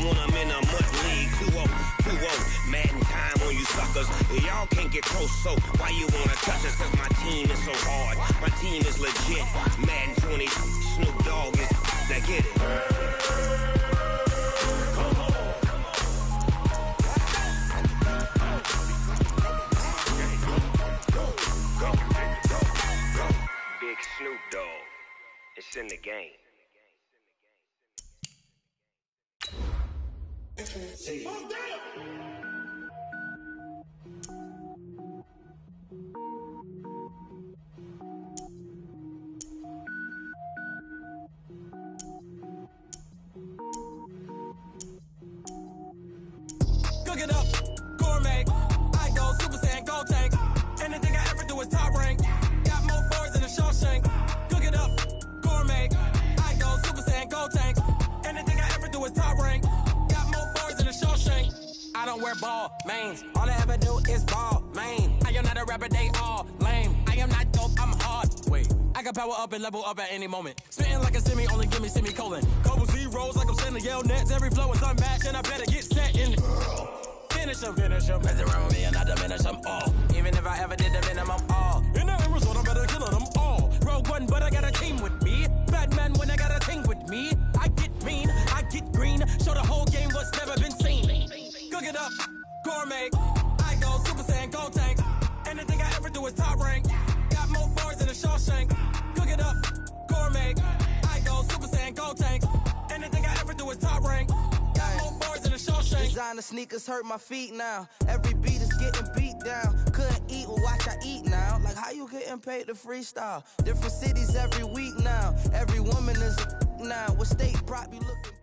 When I'm in a mud league, 2-0, 2-0. Madden time on you suckers. Y'all can't get close, so why you wanna touch us? Cause my team is so hard. My team is legit. Madden 20, Snoop Dogg is. Now get it. Big Snoop Dogg. It's in the game. Cook it up, gourmet. I go Super Saiyan, go tank. Anything I ever do is top rank. Got more boards than a Shawshank. Cook it up, gourmet. I go Super Saiyan, go tank. Anything I ever do is top rank. Got more boards than a Shawshank. I don't wear ball mains. All I ever do is ball main. I am not a rapper, they all lame. I am not dope, I'm hard. Wait, I can power up and level up at any moment. Spitting like a semi, only give me semicolon. Couple zeros like I'm sending yell nets. Every flow is unmatched, and I better get set in. Finish them. Mess around with me and I diminish them all. Even if I ever did the minimum, all. In the end result, I'm better killing them all. Rogue One, but I got a team with me. Batman when I got a team with me. I get mean, I get green. Show the whole game what's never been seen. Cook it up, gourmet. I go Super Saiyan, go tank. Anything I ever do is top rank. Got more bars than a Shawshank. Cook it up, gourmet. I go Super Saiyan, go tank. Anything I ever do is top rank. Got more bars than a Shawshank. Designer sneakers hurt my feet now. Every beat is getting beat down. Couldn't eat, well watch I eat now. Like how you getting paid to freestyle? Different cities every week now. Every woman is a now. What state prop you looking?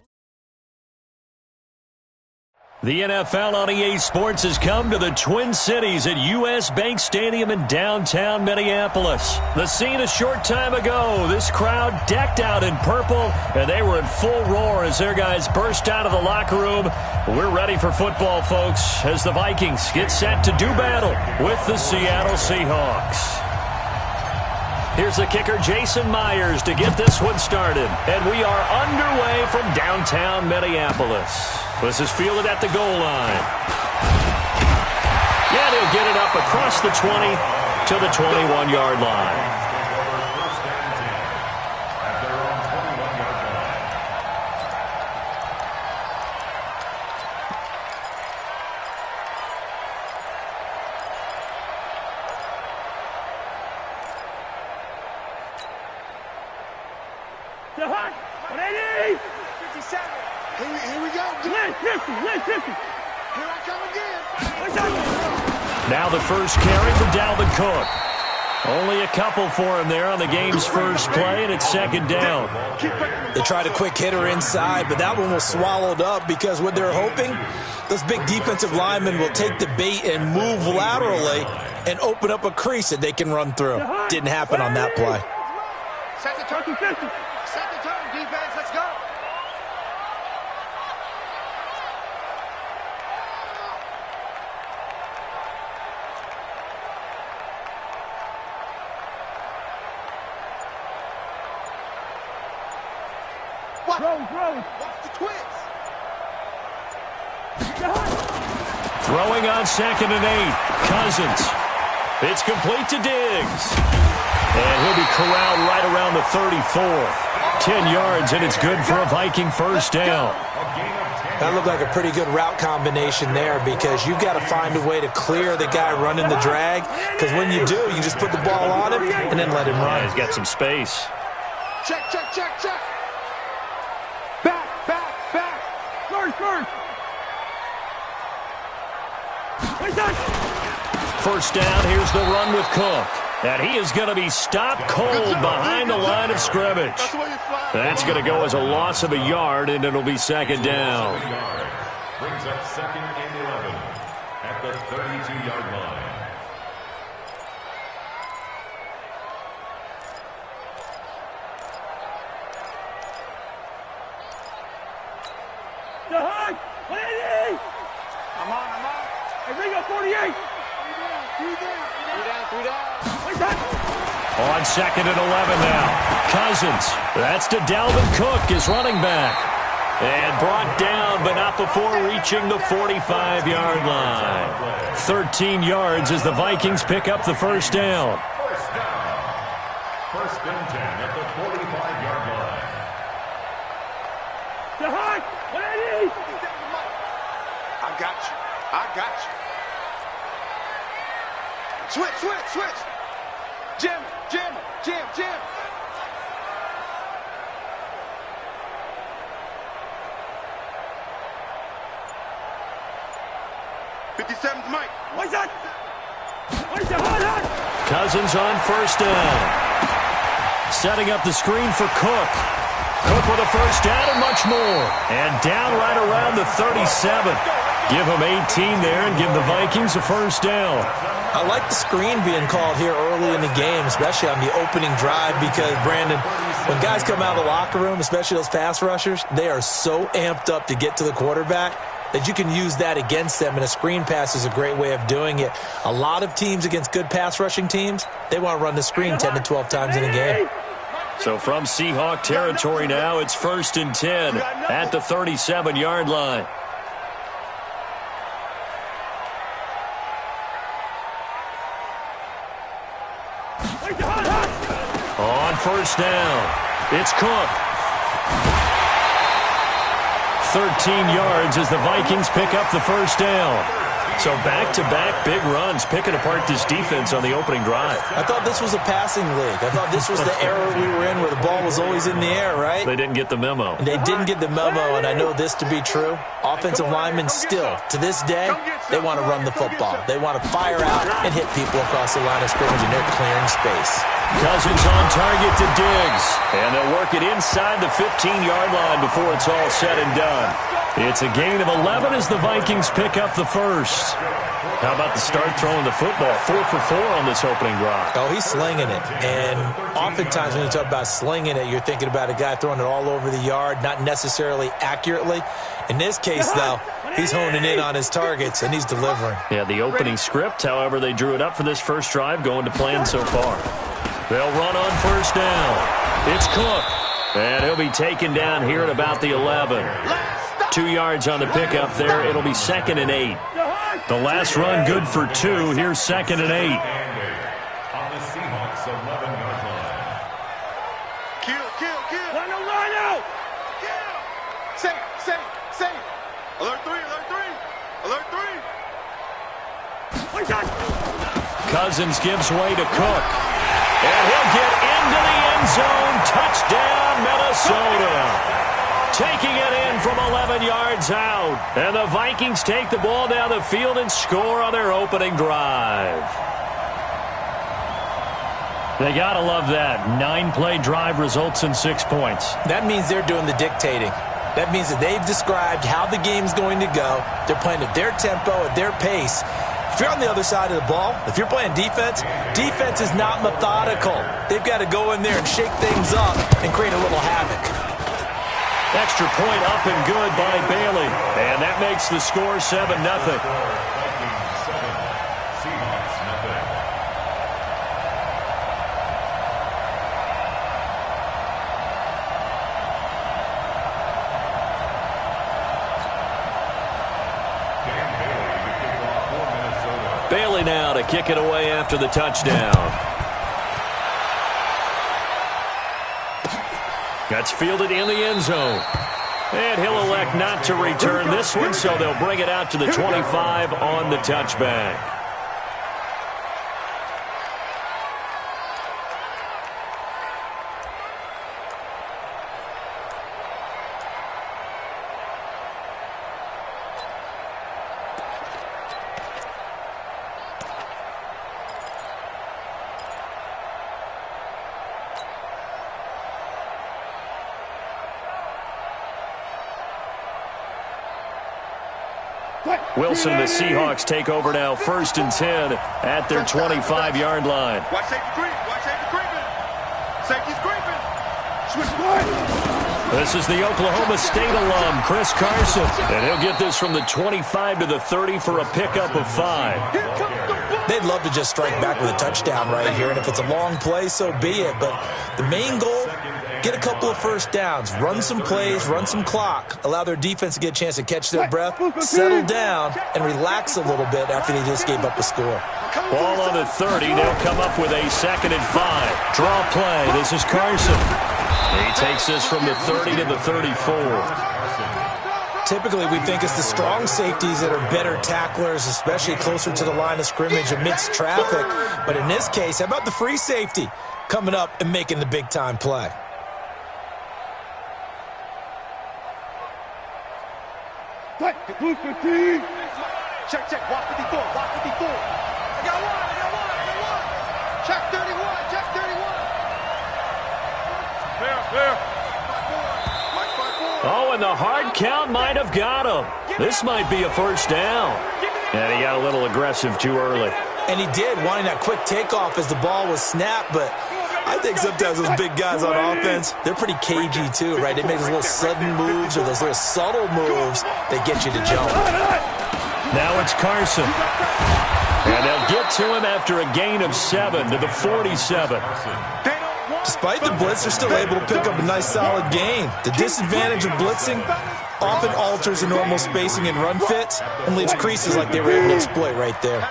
The NFL on EA Sports has come to the Twin Cities at U.S. Bank Stadium in downtown Minneapolis. The scene a short time ago, this crowd decked out in purple, and they were in full roar as their guys burst out of the locker room. We're ready for football, folks, as the Vikings get set to do battle with the Seattle Seahawks. Here's the kicker, Jason Myers, to get this one started. And we are underway from downtown Minneapolis. This is fielded at the goal line. Yeah, they'll get it up across the 20 to the 21-yard line. Now the first carry for Dalvin Cook. Only a couple for him there on the game's first play, and it's second down. They tried a quick hitter inside, but that one was swallowed up because what they're hoping, those big defensive linemen will take the bait and move laterally and open up a crease that they can run through. Didn't happen on that play. Set the tone, defense, let's go. Watch the twist. Throwing on 2nd and 8. Cousins. It's complete to Diggs. And he'll be corralled right around the 34. 10 yards, and it's good for a Viking first down. That looked like a pretty good route combination there because you've got to find a way to clear the guy running the drag. Because when you do, you just put the ball on him and then let him run. He's got some space. Check. First down, here's the run with Cook. And he is going to be stopped cold behind the line of scrimmage. That's going to go as a loss of a yard, and it'll be second down. Brings up 2nd and 11 at the 32-yard line. I'm on. Hey, Ringo, 48. Three down. On 2nd and 11 now. Cousins. That's to Dalvin Cook, his running back. And brought down, but not before reaching the 45-yard line. 13 yards as the Vikings pick up the first down. First down. First and 10 at the 45-yard line. I got you. I got you. Switch. Jam. 57's Mike. What's that? Cousins on first down. Setting up the screen for Cook. Cook with a first down and much more. And down right around the 37. Give him 18 there and give the Vikings a first down. I like the screen being called here early in the game, especially on the opening drive, because, Brandon, when guys come out of the locker room, especially those pass rushers, they are so amped up to get to the quarterback that you can use that against them, and a screen pass is a great way of doing it. A lot of teams against good pass rushing teams, they want to run the screen 10 to 12 times in a game. So from Seahawk territory now, it's first and 10 at the 37-yard line. On first down, it's Cook. 13 yards as the Vikings pick up the first down. So back-to-back big runs, picking apart this defense on the opening drive. I thought this was a passing league. I thought this was the era we were in where the ball was always in the air, right? They didn't get the memo. They didn't get the memo, and I know this to be true. Offensive linemen still, to this day, they want to run the football. They want to fire out and hit people across the line of scrimmage, and they're clearing space. Cousins on target to Diggs. And they'll work it inside the 15-yard line before it's all said and done. It's a gain of 11 as the Vikings pick up the first. How about the start throwing the football? 4 for 4 on this opening drive. Oh, he's slinging it. And oftentimes when you talk about slinging it, you're thinking about a guy throwing it all over the yard, not necessarily accurately. In this case, though, he's honing in on his targets, and he's delivering. Yeah, the opening script, however, they drew it up for this first drive, going to plan so far. They'll run on first down. It's Cook. And he'll be taken down here at about the 11. 2 yards on the pickup there. It'll be 2nd and 8. The last run good for 2. Here's 2nd and 8. On the Seahawks 11-yard line. Kill. Line out. Kill. Safe. Alert 3. Cousins gives way to Cook. And he'll get into the end zone. Touchdown, Minnesota. Taking it in from 11 yards out. And the Vikings take the ball down the field and score on their opening drive. They got to love that. 9-play drive results in 6 points. That means they're doing the dictating. That means that they've described how the game's going to go. They're playing at their tempo, at their pace. If you're on the other side of the ball, if you're playing defense, defense is not methodical. They've got to go in there and shake things up and create a little havoc. Extra point up and good by Bailey. And that makes the score 7-0. Bailey now to kick it away after the touchdown. That's fielded in the end zone. And he'll elect not to return this one, so they'll bring it out to the 25 on the touchback. Wilson, the Seahawks take over now, 1st and 10 at their 25-yard line. Watch safety creeping. Safety's creeping. Switch right. This is the Oklahoma State alum, Chris Carson. And he'll get this from the 25 to the 30 for a pickup of 5. They'd love to just strike back with a touchdown right here, and if it's a long play, so be it. But the main goal get a couple of first downs, run some plays, run some clock, allow their defense to get a chance to catch their breath, settle down, and relax a little bit after they just gave up a score. Ball on the 30. They'll come up with a 2nd and 5. Draw play. This is Carson. He takes this from the 30 to the 34. Typically, we think it's the strong safeties that are better tacklers, especially closer to the line of scrimmage amidst traffic. But in this case, how about the free safety coming up and making the big-time play? Check, check, watch 54, watch 54. I got one. Check 31, check 31. Clear. Oh, and the hard count might have got him. This might be a first down. And he got a little aggressive too early. And he did, wanting that quick takeoff as the ball was snapped, but I think sometimes those big guys on offense, they're pretty cagey too, right? They make those little sudden moves or those little subtle moves that get you to jump. Now it's Carson. And they'll get to him after a gain of 7 to the 47. Despite the blitz, they're still able to pick up a nice solid gain. The disadvantage of blitzing often alters the normal spacing and run fits and leaves creases like they were able to exploit right there.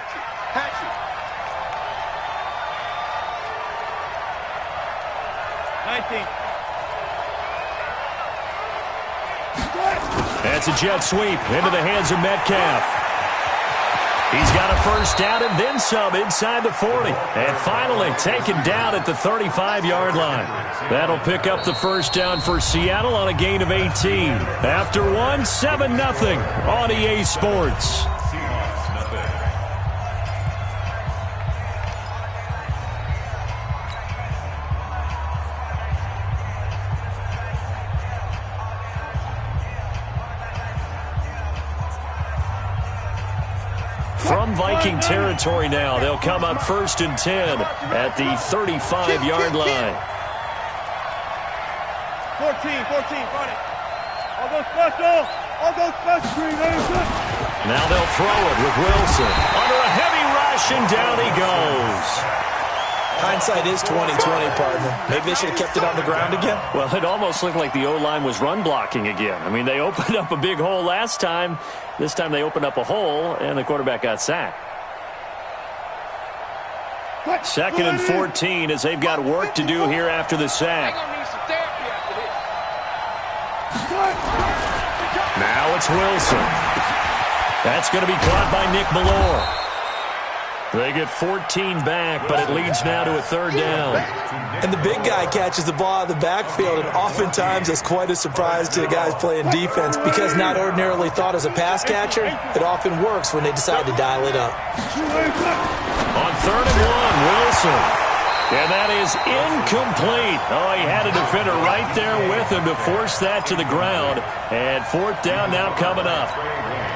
That's a jet sweep into the hands of Metcalf. He's got a first down and then some inside the 40. And finally taken down at the 35-yard line. That'll pick up the first down for Seattle on a gain of 18. After one, 7-0 on EA Sports. From Viking territory now, they'll come up 1st and 10 at the 35-yard line. 14, run it. All go special. Now they'll throw it with Wilson. Under a heavy rush, and down he goes. Hindsight is 20/20, partner. Maybe they should have kept it on the ground again. Well, it almost looked like the O-line was run blocking again. I mean, they opened up a big hole last time. This time they opened up a hole, and the quarterback got sacked. 2nd and 14 as they've got work to do here after the sack. Now it's Wilson. That's going to be caught by Nick Ballore. They get 14 back, but it leads now to a 3rd down. And the big guy catches the ball out of the backfield, and oftentimes it's quite a surprise to the guys playing defense because not ordinarily thought as a pass catcher, it often works when they decide to dial it up. On 3rd and 1, Wilson. And that is incomplete. Oh, he had a defender right there with him to force that to the ground. And 4th down now coming up.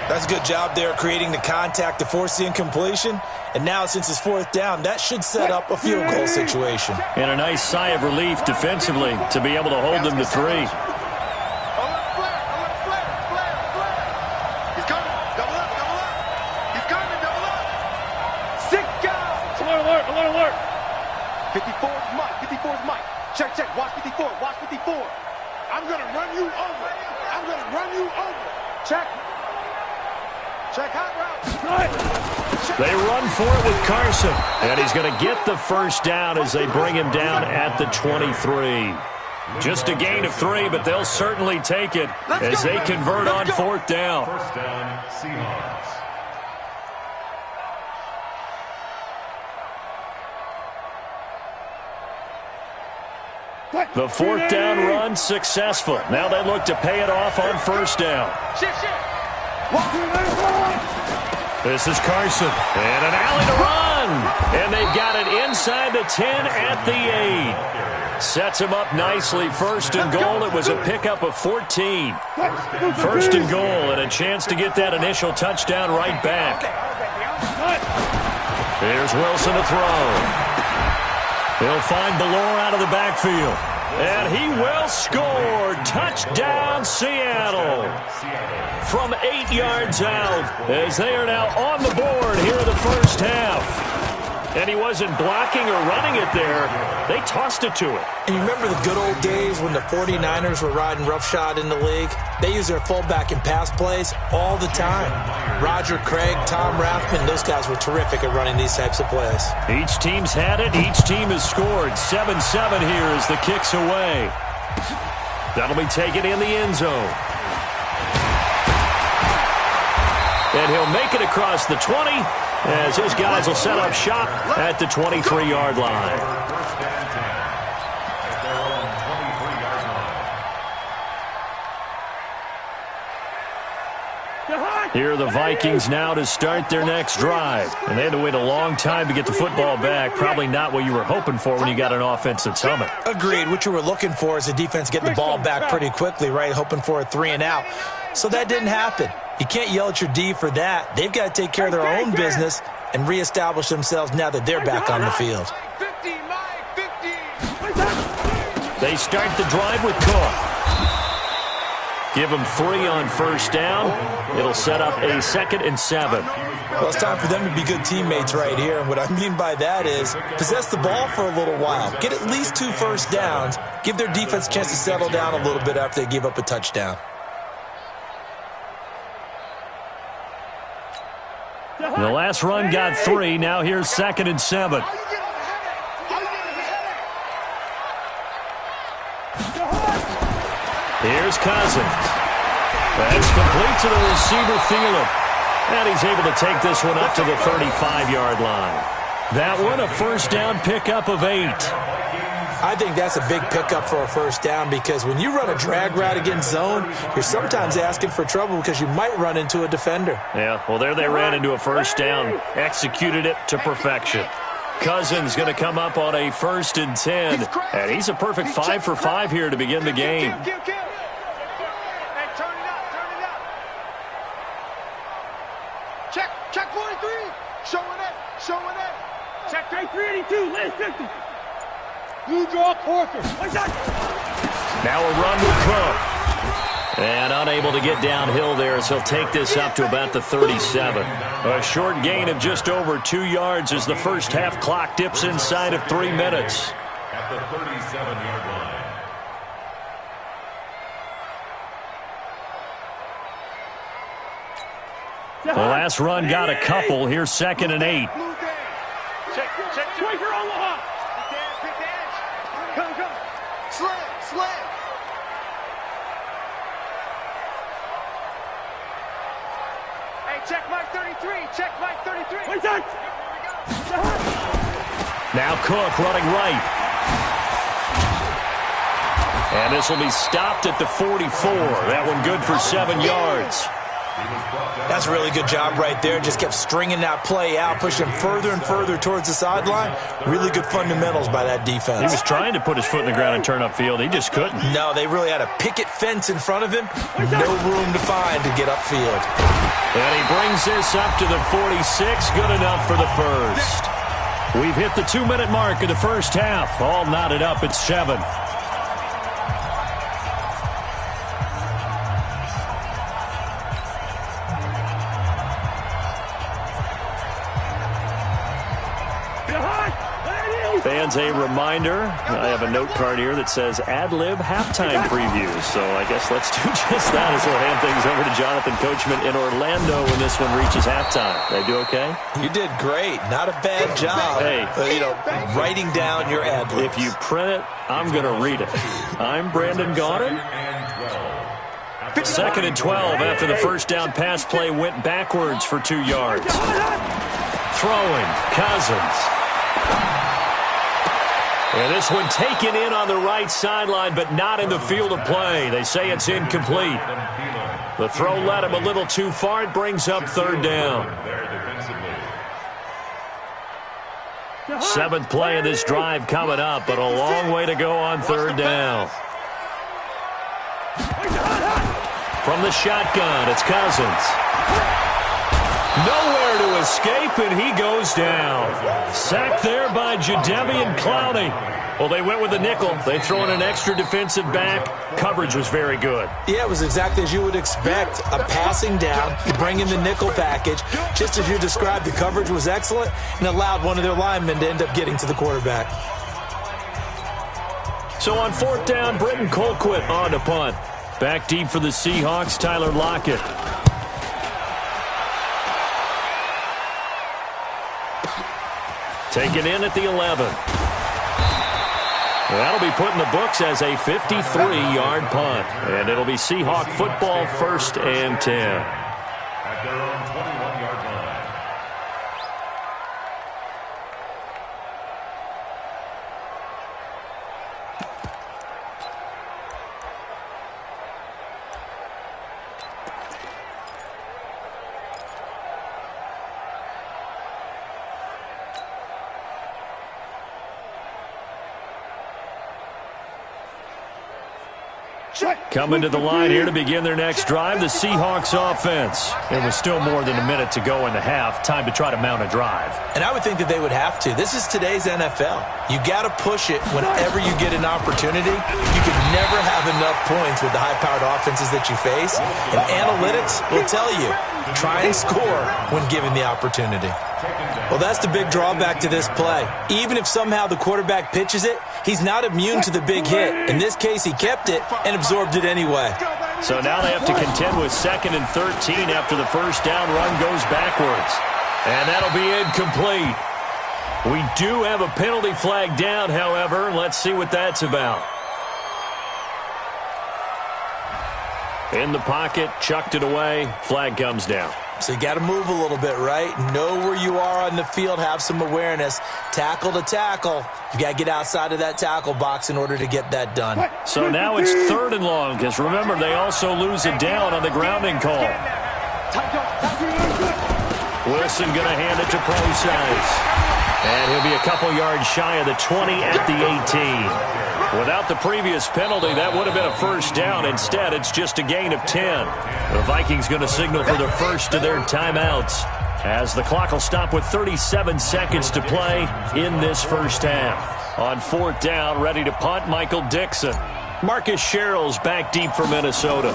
That's a good job there creating the contact to force the incompletion. And now since it's 4th down, that should set up a field goal situation. And a nice sigh of relief defensively to be able to hold them to 3. Alert. 54 is Mike. Check, watch 54. I'm going to run you over. Check, hot route. They run for it with Carson. And he's going to get the first down as they bring him down at the 23. Just a gain of 3, but they'll certainly take it as they convert on 4th down. First down, Seahawks. The 4th down run successful. Now they look to pay it off on 1st down. This is Carson. And an alley to run. And they've got it inside the 10 at the 8. Sets him up nicely. 1st and goal. It was a pickup of 14. 1st and goal and a chance to get that initial touchdown right back. Here's Wilson to throw. He'll find Ballore out of the backfield. And he will score. Touchdown, Seattle. From 8 yards out as they are now on the board here in the first half. And he wasn't blocking or running it there. They tossed it to him. And you remember the good old days when the 49ers were riding roughshod in the league? They use their fullback in pass plays all the time. Roger Craig, Tom Rathman, those guys were terrific at running these types of plays. Each team's had it. Each team has scored. 7-7 here as the kick's away. That'll be taken in the end zone. And he'll make it across the 20 as his guys will set up shop at the 23-yard line. Here are the Vikings now to start their next drive. And they had to wait a long time to get the football back. Probably not what you were hoping for when you got an offense that's humming. Agreed. What you were looking for is the defense getting the ball back pretty quickly, right? Hoping for a 3-and-out. So that didn't happen. You can't yell at your D for that. They've got to take care of their own business and reestablish themselves now that they're back on the field. They start the drive with Cook. Give them 3 on first down. It'll set up a 2nd and 7. Well, it's time for them to be good teammates right here. And what I mean by that is possess the ball for a little while. Get at least 2 first downs. Give their defense a chance to settle down a little bit after they give up a touchdown. The last run got 3. Now here's 2nd and 7. Here's Cousins. That's complete to the receiver, Thielen. And he's able to take this one up to the 35-yard line. That one, a first down pickup of 8. I think that's a big pickup for a first down because when you run a drag route against zone, you're sometimes asking for trouble because you might run into a defender. Yeah, well, there they ran into a first down. Executed it to perfection. Cousins going to come up on a 1st and 10. And he's a perfect 5 for 5 here to begin the game. Check 43. Showing it. Check 382. Last 50. Blue draw quarter. Now a run with Cook. And unable to get downhill there as he'll take this up to about the 37. A short gain of just over 2 yards as the first half clock dips inside of 3 minutes. At the 37-yard line. The last run got a couple. Here's 2nd and 8. Check. Striker on the hop. Big dash. Come. Slam. Hey, check Mike 33. Wait, that. Now Cook running right. And this will be stopped at the 44. That one good for 7 yards. That's a really good job right there. Just kept stringing that play out, pushing further and further towards the sideline. Really good fundamentals by that defense. He was trying to put his foot in the ground and turn upfield. He just couldn't. No, they really had a picket fence in front of him. No room to find to get upfield. And he brings this up to the 46. Good enough for the first. We've hit the 2-minute mark of the first half. All knotted up at 7. Fans, a reminder, I have a note card here that says ad-lib halftime previews. So I guess let's do just that as we'll hand things over to Jonathan Coachman in Orlando when this one reaches halftime. Did I do okay? You did great. Not a bad job. Hey. Writing down your ad-libs. If you print it, I'm going to read it. I'm Brandon Gaudin. 2nd and 12 after the first down pass play went backwards for 2 yards. Throwing, Cousins. And this one taken in on the right sideline, but not in the field of play. They say it's incomplete. The throw led him a little too far. It brings up 3rd down. 7th play of this drive coming up, but a long way to go on 3rd down. From the shotgun, it's Cousins. Nowhere to escape, and he goes down. Sacked there by Jadeveon Clowney. Well, they went with the nickel. They throw in an extra defensive back. Coverage was very good. Yeah, it was exactly as you would expect. A passing down, you bring in the nickel package. Just as you described, the coverage was excellent and allowed one of their linemen to end up getting to the quarterback. So on 4th down, Britton Colquitt on to punt. Back deep for the Seahawks, Tyler Lockett. Taken in at the 11. That'll be put in the books as a 53-yard punt. And it'll be Seahawk football, 1st and 10. At their own 21-yard line. Coming to the line here to begin their next drive, the Seahawks offense. It was still more than a minute to go in the half. Time to try to mount a drive. And I would think that they would have to. This is today's NFL. You got to push it whenever you get an opportunity. You can never have enough points with the high-powered offenses that you face. And analytics will tell you, try and score when given the opportunity. Well, that's the big drawback to this play. Even if somehow the quarterback pitches it, he's not immune to the big hit. In this case, he kept it and absorbed it anyway. So now they have to contend with 2nd and 13 after the first down run goes backwards. And that'll be incomplete. We do have a penalty flag down, however. Let's see what that's about. In the pocket, chucked it away. Flag comes down. So you got to move a little bit, right? Know where you are on the field, have some awareness. Tackle to tackle. You got to get outside of that tackle box in order to get that done. So now it's 3rd and long, because remember, they also lose a down on the grounding call. Wilson going to hand it to Procise. And he'll be a couple yards shy of the 20 at the 18. Without the previous penalty, that would have been a first down. Instead, it's just a gain of 10. The Vikings going to signal for the first of their timeouts, as the clock will stop with 37 seconds to play in this first half. On 4th down, ready to punt, Michael Dixon. Marcus Sherrill's back deep for Minnesota.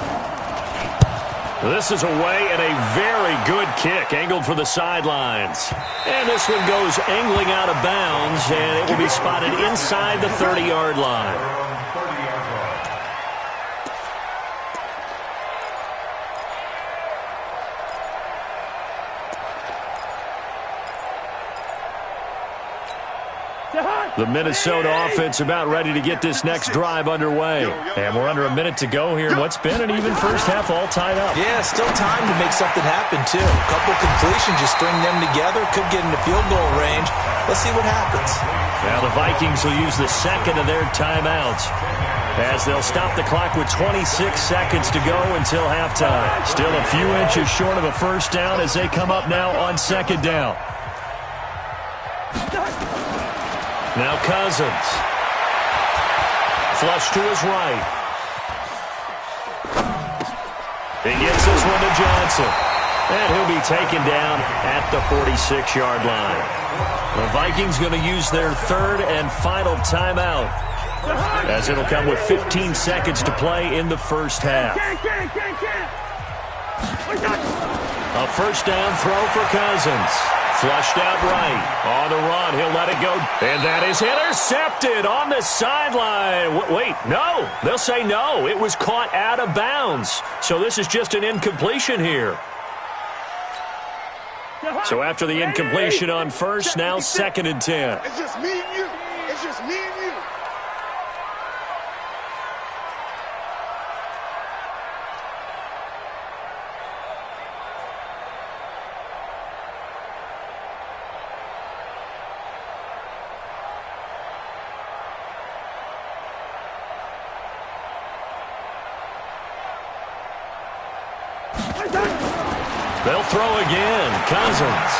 This is away and a very good kick, angled for the sidelines. And this one goes angling out of bounds, and it will be spotted inside the 30-yard line. The Minnesota offense about ready to get this next drive underway. And we're under a minute to go here in what's been an even first half, all tied up. Yeah, still time to make something happen, too. A couple completions, just string them together. Could get into field goal range. Let's see what happens. Now the Vikings will use the second of their timeouts, as they'll stop the clock with 26 seconds to go until halftime. Still a few inches short of a first down as they come up now on 2nd down. Now Cousins. Flush to his right. He gets this one to Johnson. And he'll be taken down at the 46-yard line. The Vikings going to use their 3rd and final timeout, as it'll come with 15 seconds to play in the first half. A first down throw for Cousins. Flushed out right. On the run, he'll let it go. And that is intercepted on the sideline. Wait, no. They'll say no. It was caught out of bounds. So this is just an incompletion here. So after the incompletion on first, now 2nd and 10. It's just me and you. It's just me and you. They'll throw again. Cousins.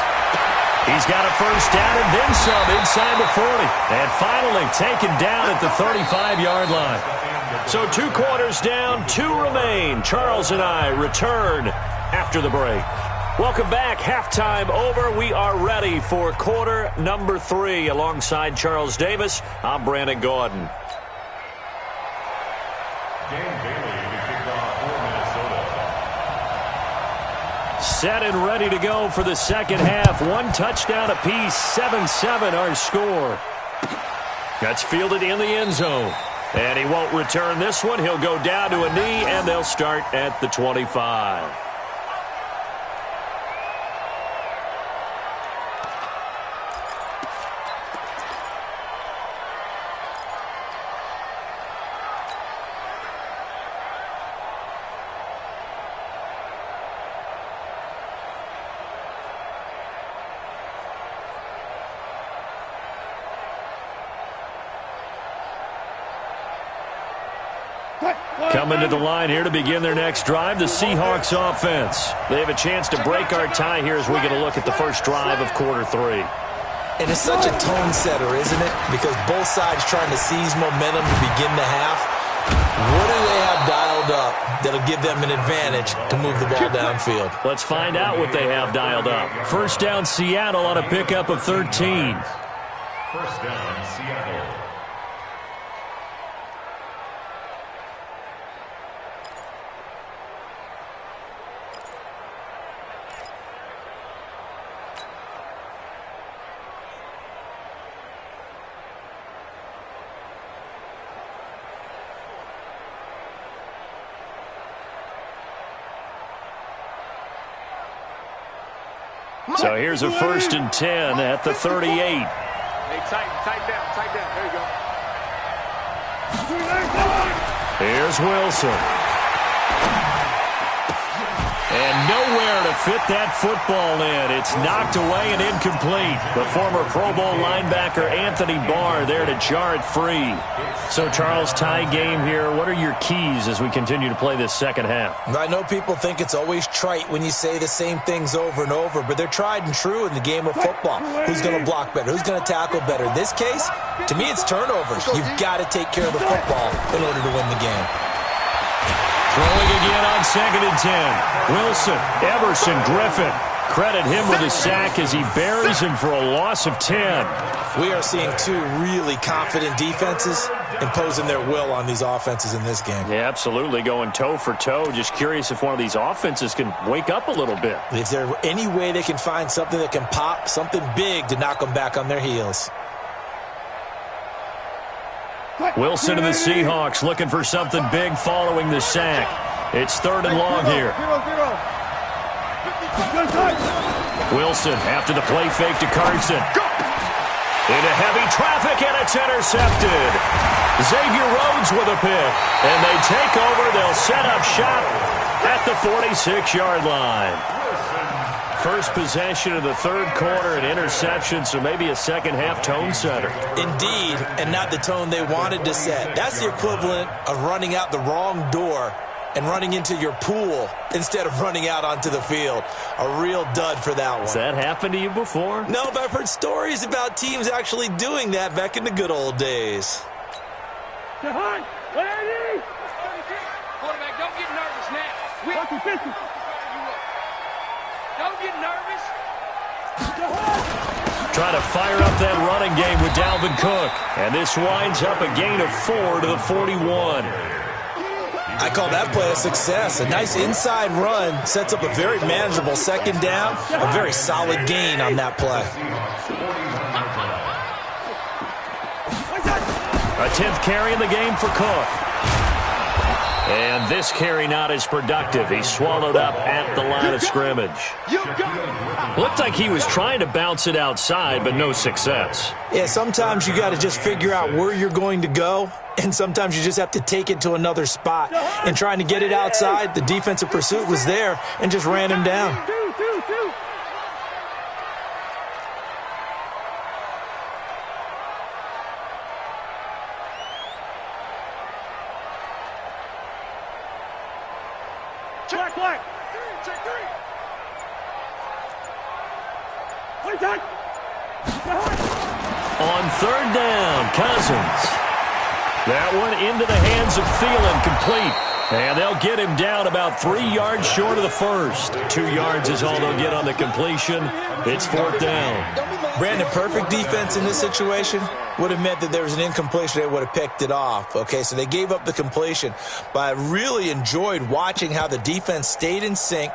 He's got a first down and then some inside the 40. And finally taken down at the 35-yard line. So 2 quarters down, 2 remain. Charles and I return after the break. Welcome back. Halftime over. We are ready for quarter number 3. Alongside Charles Davis, I'm Brandon Gordon. Dan Bailey to kick off for Minnesota. Set and ready to go for the second half. 1 touchdown apiece. 7-7 our score. That's fielded in the end zone. And he won't return this one. He'll go down to a knee, and they'll start at the 25. Coming to the line here to begin their next drive, the Seahawks offense. They have a chance to break our tie here as we get a look at the first drive of quarter 3. And it's such a tone setter, isn't it? Because both sides trying to seize momentum to begin the half. What do they have dialed up that'll give them an advantage to move the ball downfield? Let's find out what they have dialed up. First down, Seattle on a pickup of 13. First down, Seattle. So here's a 1st and 10 at the 38. Hey, tight down. There you go. Here's Wilson. And nowhere to fit that football in. It's knocked away and incomplete. The former Pro Bowl linebacker Anthony Barr there to jar it free. So, Charles, tie game here. What are your keys as we continue to play this second half? I know people think it's always trite when you say the same things over and over, but they're tried and true in the game of football. Who's going to block better? Who's going to tackle better? In this case, to me, it's turnovers. You've got to take care of the football in order to win the game. Throwing again on 2nd and 10. Wilson, Everson, Griffin. Credit him with a sack as he buries him for a loss of 10. We are seeing 2 really confident defenses imposing their will on these offenses in this game. Yeah, absolutely, going toe for toe. Just curious if one of these offenses can wake up a little bit. Is there any way they can find something that can pop, something big to knock them back on their heels? Wilson and the Seahawks looking for something big following the sack. It's 3rd and long here. Wilson after the play fake to Carson. Into heavy traffic, and it's intercepted. Xavier Rhodes with a pick. And they take over. They'll set up shop at the 46-yard line. First possession of the 3rd quarter, an interception, so maybe a second-half tone setter. Indeed, and not the tone they wanted to set. That's the equivalent of running out the wrong door and running into your pool instead of running out onto the field. A real dud for that one. Has that happened to you before? No, but I've heard stories about teams actually doing that back in the good old days. Quarterback, don't get nervous now. Don't get nervous. Trying to fire up that running game with Dalvin Cook. And this winds up a gain of 4 to the 41. I call that play a success. A nice inside run sets up a very manageable second down. A very solid gain on that play. A 10th carry in the game for Cook. And this carry not as productive. He's swallowed up at the line of scrimmage. Looked like he was trying to bounce it outside, but no success. Yeah, sometimes you got to just figure out where you're going to go, and sometimes you just have to take it to another spot. And trying to get it outside, the defensive pursuit was there and just ran him down. On 3rd down, Cousins. That one into the hands of Thielen, complete. And they'll get him down about 3 yards short of the first. 2 yards is all they'll get on the completion. It's 4th down. Brandon, perfect defense in this situation would have meant that there was an incompletion. They would have picked it off. Okay, so they gave up the completion. But I really enjoyed watching how the defense stayed in sync,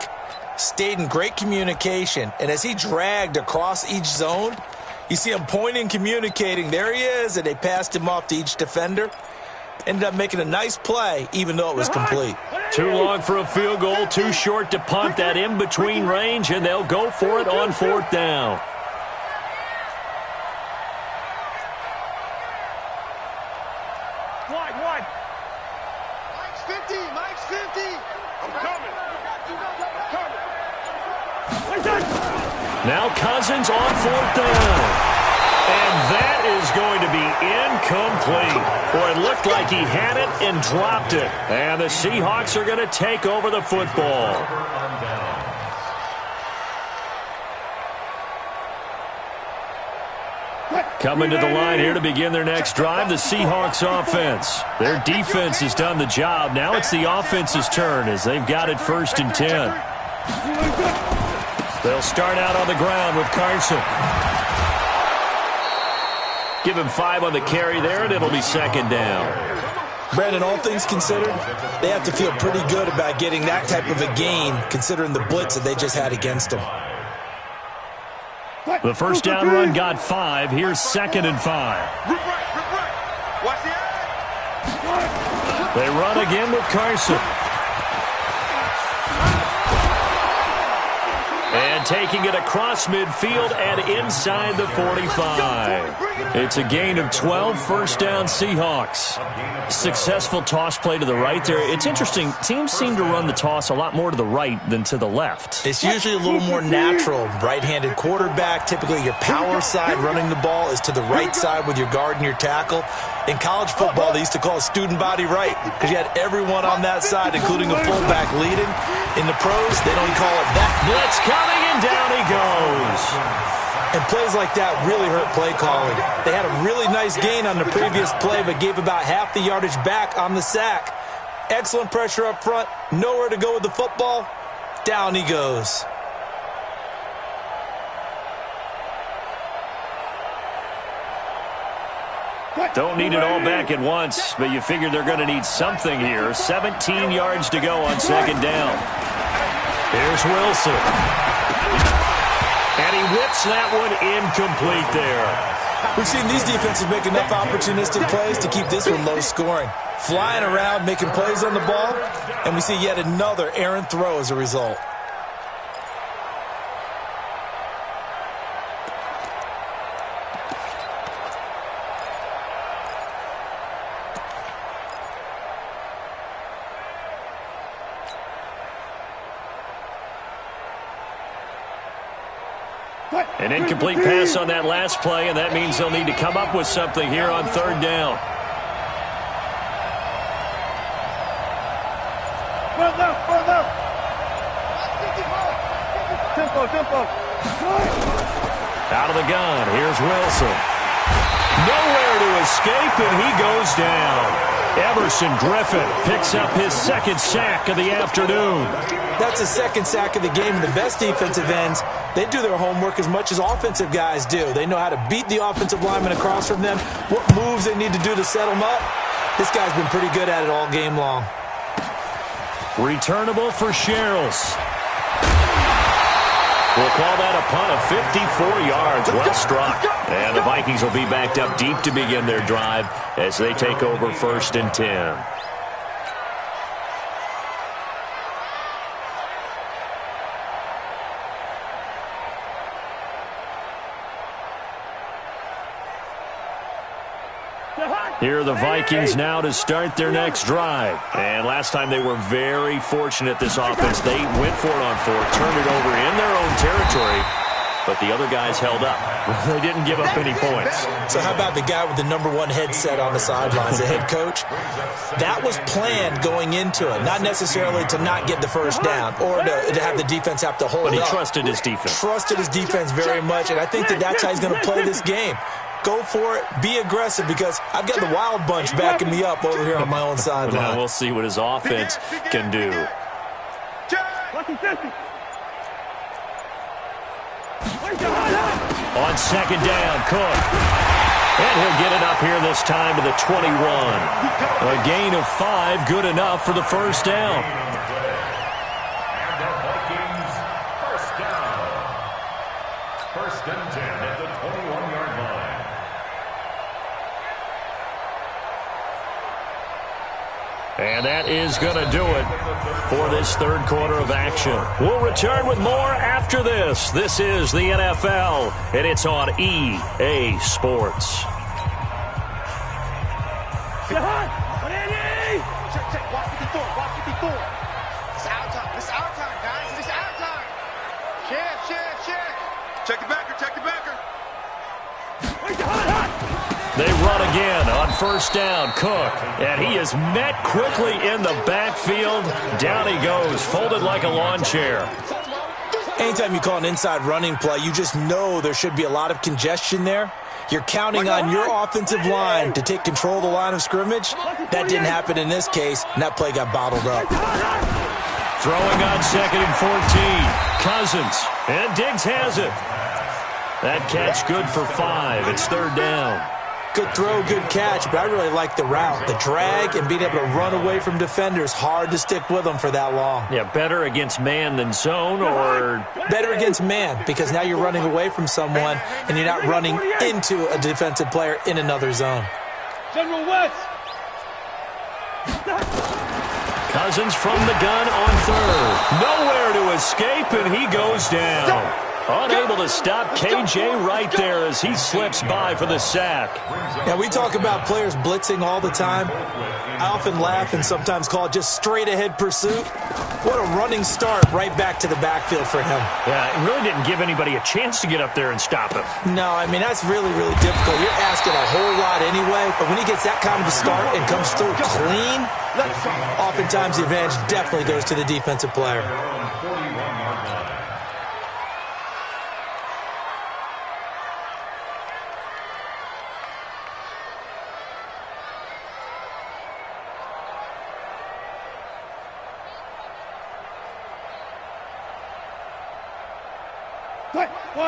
stayed in great communication. And as he dragged across each zone, you see him pointing, communicating. There he is, and they passed him off to each defender. Ended up making a nice play, even though it was complete. Too long for a field goal, too short to punt that in-between range, and they'll go for it on 4th down. Wide. Mike's 50. I'm coming. Now Cousins on 4th down. And that is going to be incomplete. Boy, it looked like he had it and dropped it. And the Seahawks are going to take over the football. Coming to the line here to begin their next drive, the Seahawks offense. Their defense has done the job. Now it's the offense's turn as they've got it 1st and 10. They'll start out on the ground with Carson. Give him 5 on the carry there, and it'll be 2nd down. Brandon, all things considered, they have to feel pretty good about getting that type of a gain, considering the blitz that they just had against them. The 1st down run got 5. Here's 2nd and 5. Watch the eye. They run again with Carson. And taking it across midfield and inside the 45. It's a gain of 12, 1st down Seahawks. Successful toss play to the right there. It's interesting. Teams seem to run the toss a lot more to the right than to the left. It's usually a little more natural. Right-handed quarterback, typically your power side running the ball is to the right side with your guard and your tackle. In college football, they used to call it student body right because you had everyone on that side, including a fullback leading. In the pros, they don't call it that. Blitz coming, and down he goes. And plays like that really hurt play calling. They had a really nice gain on the previous play, but gave about half the yardage back on the sack. Excellent pressure up front. Nowhere to go with the football. Down he goes. Don't need it all back at once, but you figure they're going to need something here. 17 yards to go on 2nd down. Here's Wilson. And he whips that one incomplete there. We've seen these defenses make enough opportunistic plays to keep this one low scoring. Flying around, making plays on the ball, and we see yet another errant throw as a result. An incomplete pass on that last play, and that means they'll need to come up with something here on 3rd down. Tempo. Out of the gun, here's Wilson. Nowhere to escape, and he goes down. Everson Griffin picks up his 2nd sack of the afternoon. That's his 2nd sack of the game, and the best defensive ends, they do their homework as much as offensive guys do. They know how to beat the offensive lineman across from them, what moves they need to do to set them up. This guy's been pretty good at it all game long. Returnable for Sherrills. We'll call that a punt of 54 yards. Well struck. And the Vikings will be backed up deep to begin their drive as they take over 1st and 10. Here are the Vikings now to start their next drive. And last time they were very fortunate, this offense. They went for it on 4th, turned it over in their own territory, but the other guys held up. They didn't give up any points. So how about the guy with the #1 headset on the sidelines, the head coach? That was planned going into it, not necessarily to not get the 1st down or to have the defense have to hold up. But he trusted his defense. Trusted his defense very much, and I think that's how he's going to play this game. go for it, be aggressive, because I've got the wild bunch backing me up over here on my own sideline. Now we'll see what his offense can do. On second down, Cook. And he'll get it up here this time to the 21. A gain of 5, good enough for the first down. And the Vikings, first down. First and 10 at the 21-yard line. And that is going to do it for this third quarter of action. We'll return with more after this. This is the NFL, and it's on EA Sports. Check, walk 54, walk 54. It's our time. It's our time, guys. It's our time. Share. Check the backer. They run again on first down. Cook, and he is met quickly in the backfield. Down he goes, folded like a lawn chair. Anytime you call an inside running play, you just know there should be a lot of congestion there. You're counting on your offensive line to take control of the line of scrimmage. That didn't happen in this case, and that play got bottled up. Throwing on second and 14. Cousins, and Diggs has it. That catch good for 5. It's third down. Good throw, good catch, but I really like the route. The drag and being able to run away from defenders, hard to stick with them for that long. Yeah, better against man than zone, or? Better against man, because now you're running away from someone and you're not running into a defensive player in another zone. General West. Cousins from the gun on third. Nowhere to escape, and he goes down. Unable to stop KJ right there as he slips by for the sack. Now, we talk about players blitzing all the time. I often laugh and sometimes call it just straight-ahead pursuit. What a running start right back to the backfield for him. Yeah, it really didn't give anybody a chance to get up there and stop him. No, I mean, that's really, really difficult. You're asking a whole lot anyway, but when he gets that kind of a start and comes through clean, oftentimes the advantage definitely goes to the defensive player.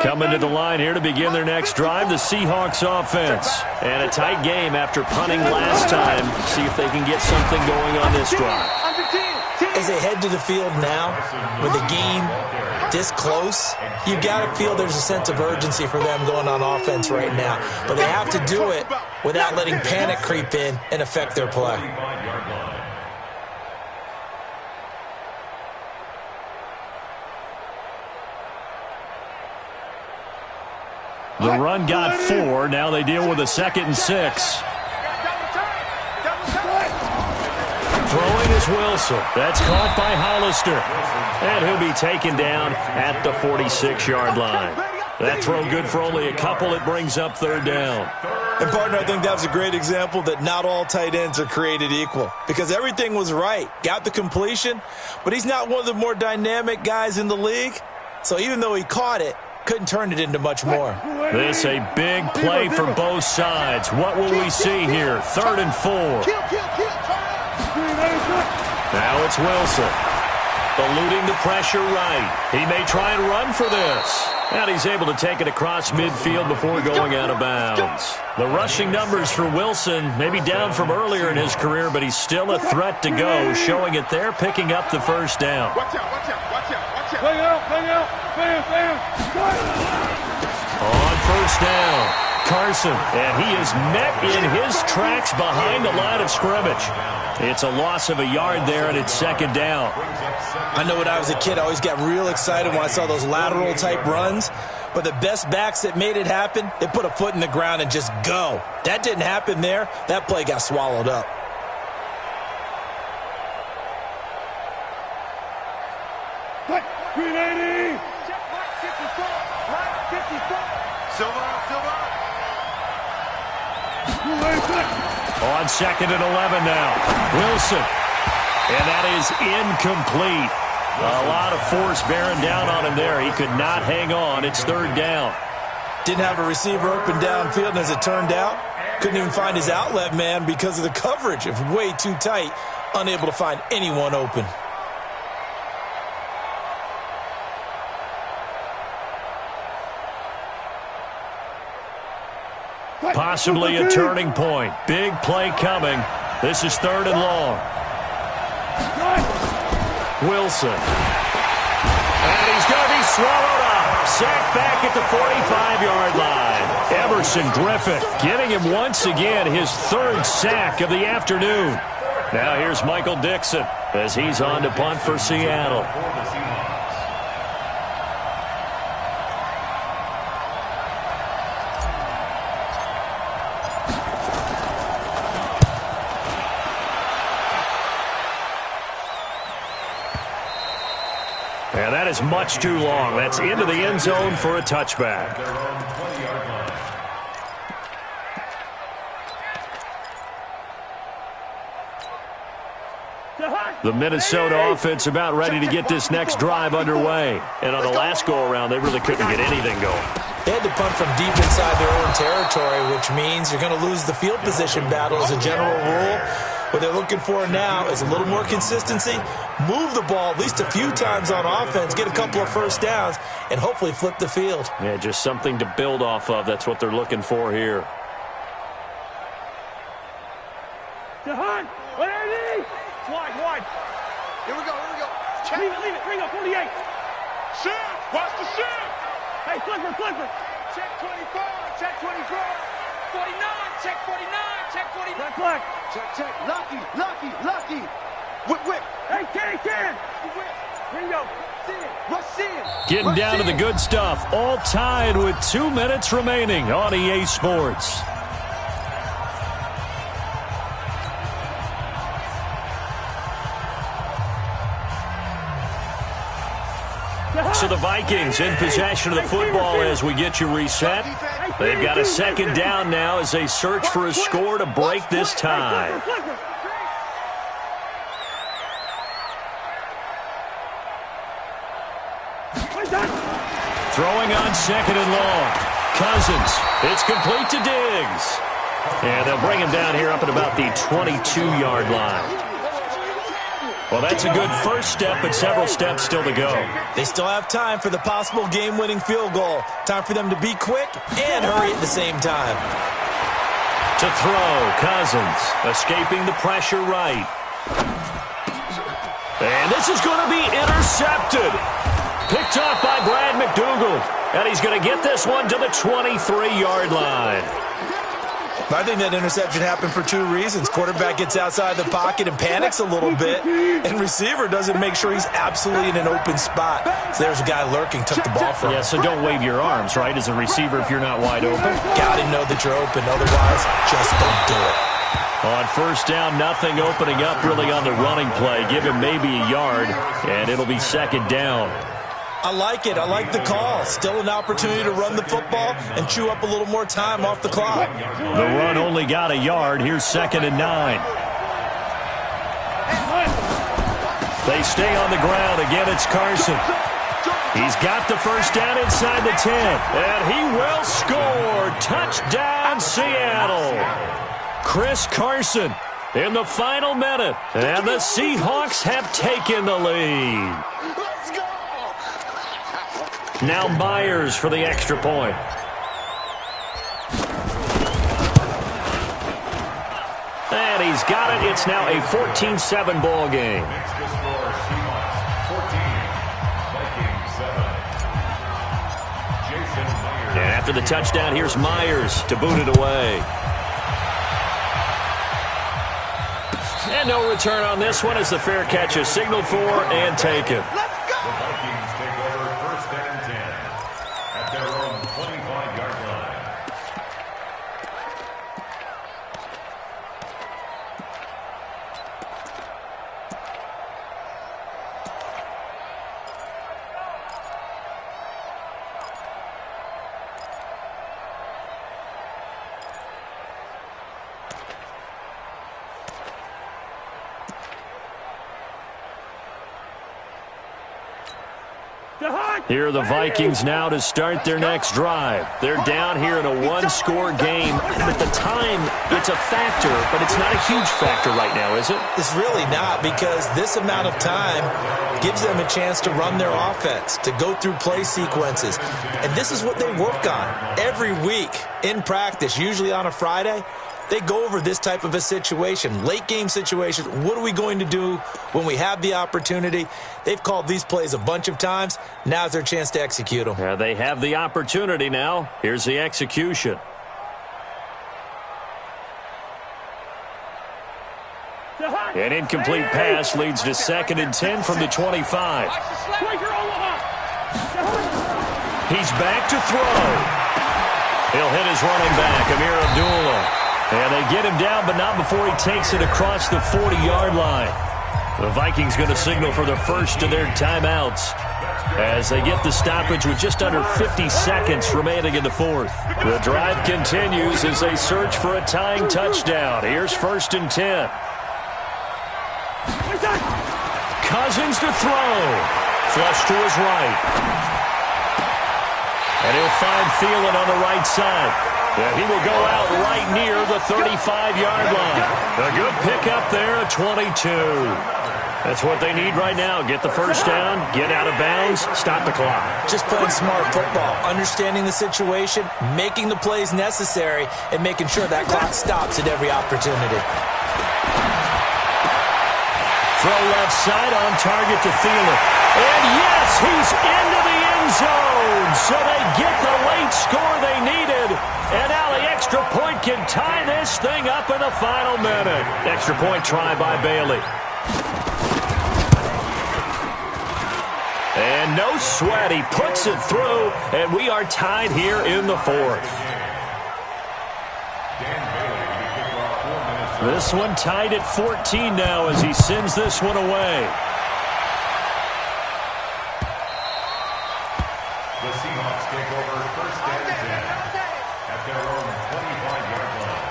Coming to the line here to begin their next drive, the Seahawks offense. And a tight game after punting last time. See if they can get something going on this drive. As they head to the field now, with the game this close, you got to feel there's a sense of urgency for them going on offense right now. But they have to do it without letting panic creep in and affect their play. The run got 4. Now they deal with a 2nd and 6. Throwing is Wilson. That's caught by Hollister. And he'll be taken down at the 46-yard line. That throw good for only a couple. It brings up third down. And, partner, I think that was a great example that not all tight ends are created equal. Because everything was right. Got the completion, but he's not one of the more dynamic guys in the league. So even though he caught it, couldn't turn it into much more. This a big play for both sides. What will we see here? 3rd and 4. Now it's Wilson. Eluding the pressure right. He may try and run for this. And he's able to take it across midfield before going out of bounds. The rushing numbers for Wilson may be down from earlier in his career, but he's still a threat to go, showing it there, picking up the first down. Watch out. Bang out. On first down, Carson, and he is met in his tracks behind the line of scrimmage. It's a loss of a yard there, and it's 2nd down. I know when I was a kid, I always got real excited when I saw those lateral-type runs. But the best backs that made it happen, they put a foot in the ground and just go. That didn't happen there. That play got swallowed up. On 2nd and 11 now. Wilson. And that is incomplete. A lot of force bearing down on him there. He could not hang on. It's 3rd down. Didn't have a receiver open downfield, and as it turned out, couldn't even find his outlet man because of the coverage. It was way too tight, unable to find anyone open. Possibly a turning point. Big play coming. This is 3rd and long. Wilson. And he's going to be swallowed up. Sacked back at the 45-yard line. Everson Griffith getting him once again his 3rd sack of the afternoon. Now here's Michael Dixon as he's on to punt for Seattle. And that is much too long. That's into the end zone for a touchback. The Minnesota offense about ready to get this next drive underway. And on the last go-around, they really couldn't get anything going. They had to punt from deep inside their own territory, which means you're going to lose the field position battle as a general rule. What they're looking for now is a little more consistency, move the ball at least a few times on offense, get a couple of first downs, and hopefully flip the field. Yeah, just something to build off of. That's what they're looking for here. Jahan, wide. Here we go. Check. Leave it, Ringo, 48. Shoot. Watch the shoot. Hey, flipper. Check 24. Check 24. 49. Check 49. Check 49. Flag. Check. Lucky. Whip. Hey, Ken. Ringo, Rush in. Getting down to the good stuff. All tied with 2 minutes remaining on EA Sports. So the Vikings in possession of the football as we get you reset. They've got a 2nd down now as they search for a score to break this tie. Throwing on 2nd and long. Cousins. It's complete to Diggs. And they'll bring him down here up at about the 22-yard line. Well, that's a good first step, but several steps still to go. They still have time for the possible game-winning field goal. Time for them to be quick and hurry at the same time. To throw, Cousins, escaping the pressure right. And this is going to be intercepted. Picked off by Brad McDougald. And he's going to get this one to the 23-yard line. I think that interception happened for 2 reasons. Quarterback gets outside the pocket and panics a little bit, and receiver doesn't make sure he's absolutely in an open spot. So there's a guy lurking, took the ball from him. Yeah, so don't wave your arms, right, as a receiver if you're not wide open. Got to know that you're open. Otherwise, just don't do it. On 1st down, nothing opening up really on the running play. Give him maybe a yard, and it'll be 2nd down. I like it. I like the call. Still an opportunity to run the football and chew up a little more time off the clock. The run only got a yard. Here's 2nd and 9. They stay on the ground. Again, it's Carson. He's got the 1st down inside the 10. And he will score. Touchdown, Seattle. Chris Carson in the final minute. And the Seahawks have taken the lead. Now Myers for the extra point. And he's got it. It's now a 14-7 ball game. And after the touchdown, here's Myers to boot it away. And no return on this one as the fair catch is signaled for and taken. Here are the Vikings now to start their next drive. They're down here in a one-score game. At the time, it's a factor, but it's not a huge factor right now, is it? It's really not, because this amount of time gives them a chance to run their offense, to go through play sequences. And this is what they work on every week in practice, usually on a Friday. They go over this type of a situation, late game situation. What are we going to do when we have the opportunity? They've called these plays a bunch of times. Now's their chance to execute them. Yeah, they have the opportunity now. Here's the execution. An incomplete pass leads to 2nd and 10 from the 25. He's back to throw. He'll hit his running back, Amir Abdullah. And they get him down, but not before he takes it across the 40-yard line. The Vikings going to signal for the first of their timeouts as they get the stoppage with just under 50 seconds remaining in the fourth. The drive continues as they search for a tying touchdown. Here's 1st and 10. Cousins to throw. Flush to his right. And he'll find Thielen on the right side. Yeah, he will go out right near the 35-yard line. A good pickup there at 22. That's what they need right now. Get the first down, get out of bounds, stop the clock. Just playing smart football, understanding the situation, making the plays necessary, and making sure that clock stops at every opportunity. Throw left side on target to Thielen. And yes, he's into the end zone. So they get the late score they needed. And now the extra point can tie this thing up in the final minute. Extra point try by Bailey. And no sweat. He puts it through. And we are tied here in the fourth. This one tied at 14 now as he sends this one away. The Seahawks take over 1st and 10 at their own 25-yard line.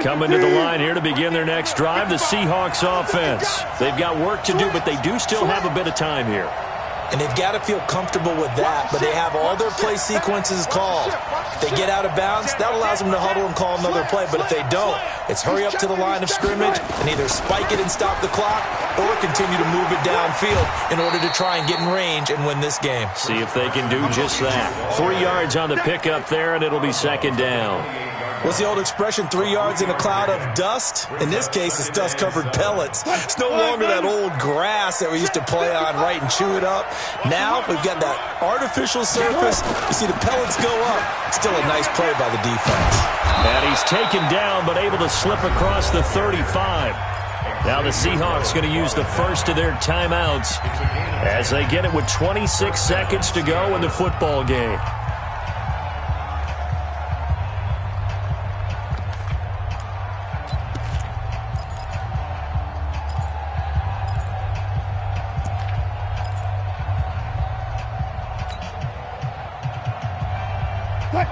Coming to the line here to begin their next drive, the Seahawks offense. They've got work to do, but they do still have a bit of time here. And they've got to feel comfortable with that, but they have all their play sequences called. If they get out of bounds, that allows them to huddle and call another play. But if they don't, it's hurry up to the line of scrimmage and either spike it and stop the clock or continue to move it downfield in order to try and get in range and win this game. See if they can do just that. 3 yards on the pickup there, and it'll be 2nd down. What's the old expression, 3 yards in a cloud of dust? In this case, it's dust-covered pellets. It's no longer that old grass that we used to play on, right, and chew it up. Now we've got that artificial surface. You see the pellets go up. Still a nice play by the defense. And he's taken down, but able to slip across the 35. Now the Seahawks going to use the first of their timeouts as they get it with 26 seconds to go in the football game.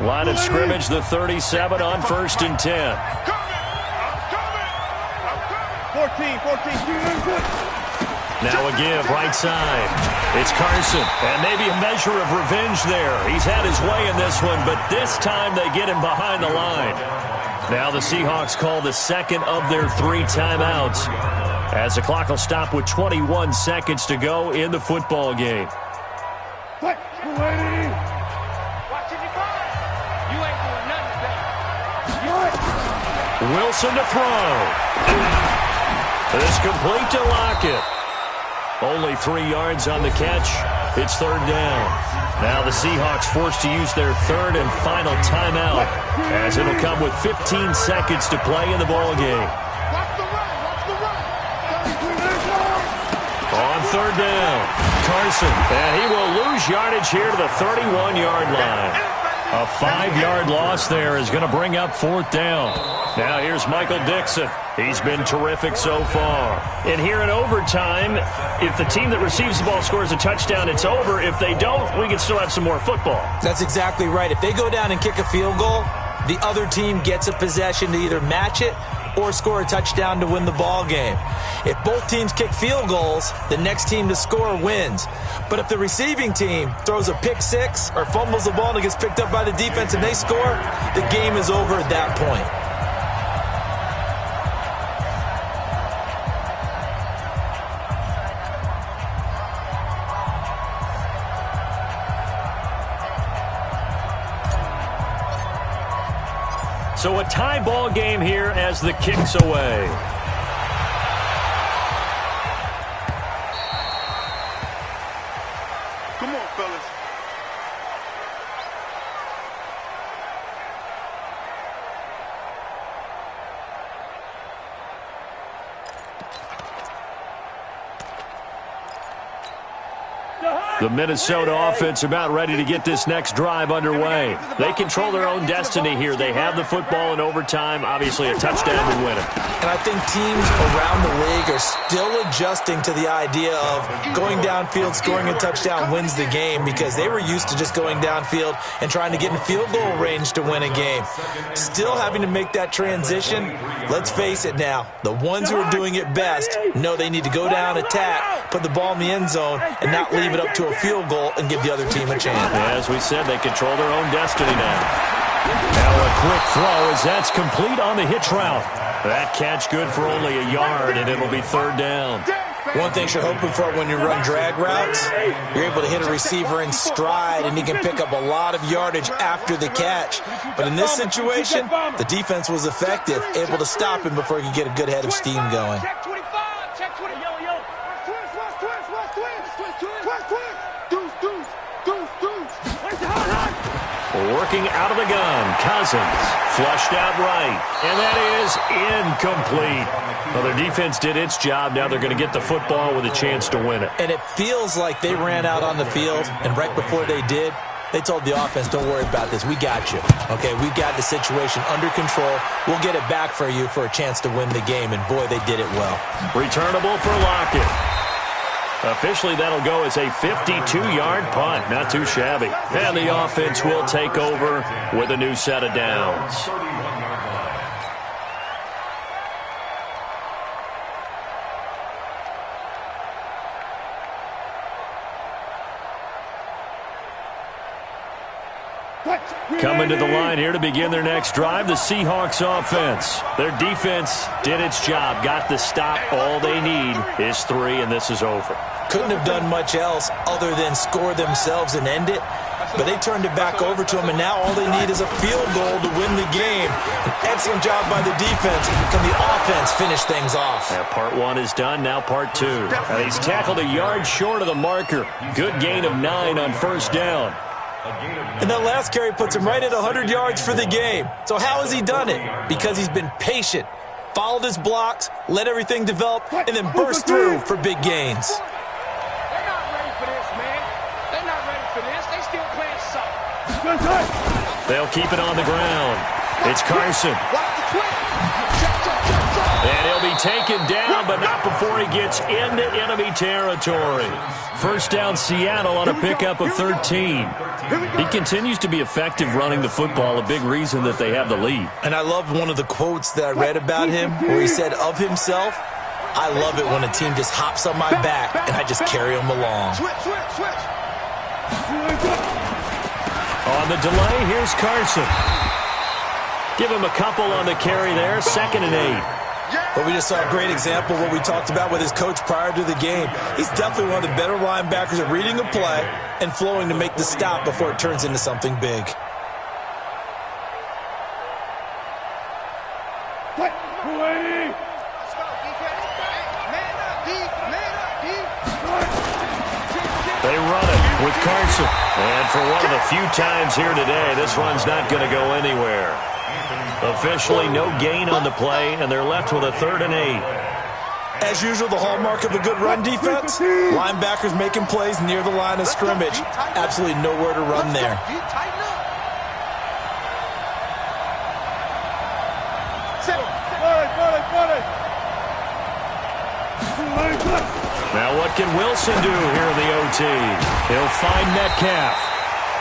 Line of scrimmage, the 37 on 1st and 10. 14. Now a give, right side. It's Carson, and maybe a measure of revenge there. He's had his way in this one, but this time they get him behind the line. Now the Seahawks call the second of their 3 timeouts as the clock will stop with 21 seconds to go in the football game. Wilson to throw. It's complete to Lockett. Only 3 yards on the catch. It's 3rd down. Now the Seahawks forced to use their 3rd and final timeout as it'll come with 15 seconds to play in the ball game. On 3rd down, Carson, and he will lose yardage here to the 31-yard line. A 5-yard loss there is going to bring up 4th down. Now here's Michael Dixon. He's been terrific so far. And here in overtime, if the team that receives the ball scores a touchdown, it's over. If they don't, we can still have some more football. That's exactly right. If they go down and kick a field goal, the other team gets a possession to either match it or score a touchdown to win the ball game. If both teams kick field goals, the next team to score wins. But if the receiving team throws a pick six or fumbles the ball and it gets picked up by the defense and they score, the game is over at that point. So a tie ball game here as the kick's away. Come on, fellas. The Minnesota offense about ready to get this next drive underway. They control their own destiny here. They have the football in overtime, obviously a touchdown to win it. And I think teams around the league are still adjusting to the idea of going downfield, scoring a touchdown wins the game, because they were used to just going downfield and trying to get in field goal range to win a game. Still having to make that transition. Let's face it now, the ones who are doing it best know they need to go down, attack, put the ball in the end zone, and not leave it up to a field goal and give the other team a chance. As we said, they control their own destiny now. Now a quick throw as that's complete on the hitch route. That catch good for only a yard, and it'll be 3rd down. One thing you're hoping for when you run drag routes, you're able to hit a receiver in stride, and he can pick up a lot of yardage after the catch. But in this situation, the defense was effective, able to stop him before he could get a good head of steam going. Check 25. Check 20. Yo, yo. Working out of the gun, Cousins, flushed out right, and that is incomplete. Well, their defense did its job. Now they're going to get the football with a chance to win it. And it feels like they ran out on the field, and right before they did, they told the offense, don't worry about this. We got you. Okay, we've got the situation under control. We'll get it back for you for a chance to win the game, and boy, they did it well. Returnable for Lockett. Officially, that'll go as a 52-yard punt. Not too shabby. And the offense will take over with a new set of downs. Coming to the line here to begin their next drive, the Seahawks offense. Their defense did its job, got the stop. All they need is 3, and this is over. Couldn't have done much else other than score themselves and end it, but they turned it back over to them, and now all they need is a field goal to win the game. An excellent job by the defense. Can the offense finish things off? Yeah, part 1 is done, now part 2. And he's tackled a yard short of the marker. Good gain of 9 on 1st down. And that last carry puts him right at 100 yards for the game. So how has he done it? Because he's been patient, followed his blocks, let everything develop, and then burst through for big gains. They're not ready for this, man. They're not ready for this. They still playing soft. They'll keep it on the ground. It's Carson. And he'll be taken down, but not before he gets into enemy territory. First down, Seattle on a pickup of 13. He continues to be effective running the football, a big reason that they have the lead. And I love one of the quotes that I read about him where he said of himself, I love it when a team just hops on my back and I just carry them along. On the delay, here's Carson. Give him a couple on the carry there, 2nd and 8. But we just saw a great example of what we talked about with his coach prior to the game. He's definitely one of the better linebackers at reading a play and flowing to make the stop before it turns into something big. They run it with Carson. And for one of the few times here today, this run's not going to go anywhere. Officially, no gain on the play, and they're left with a 3rd and 8. As usual, the hallmark of a good run defense, linebackers making plays near the line of scrimmage. Absolutely nowhere to run there. Now what can Wilson do here in the OT? He'll find Metcalf.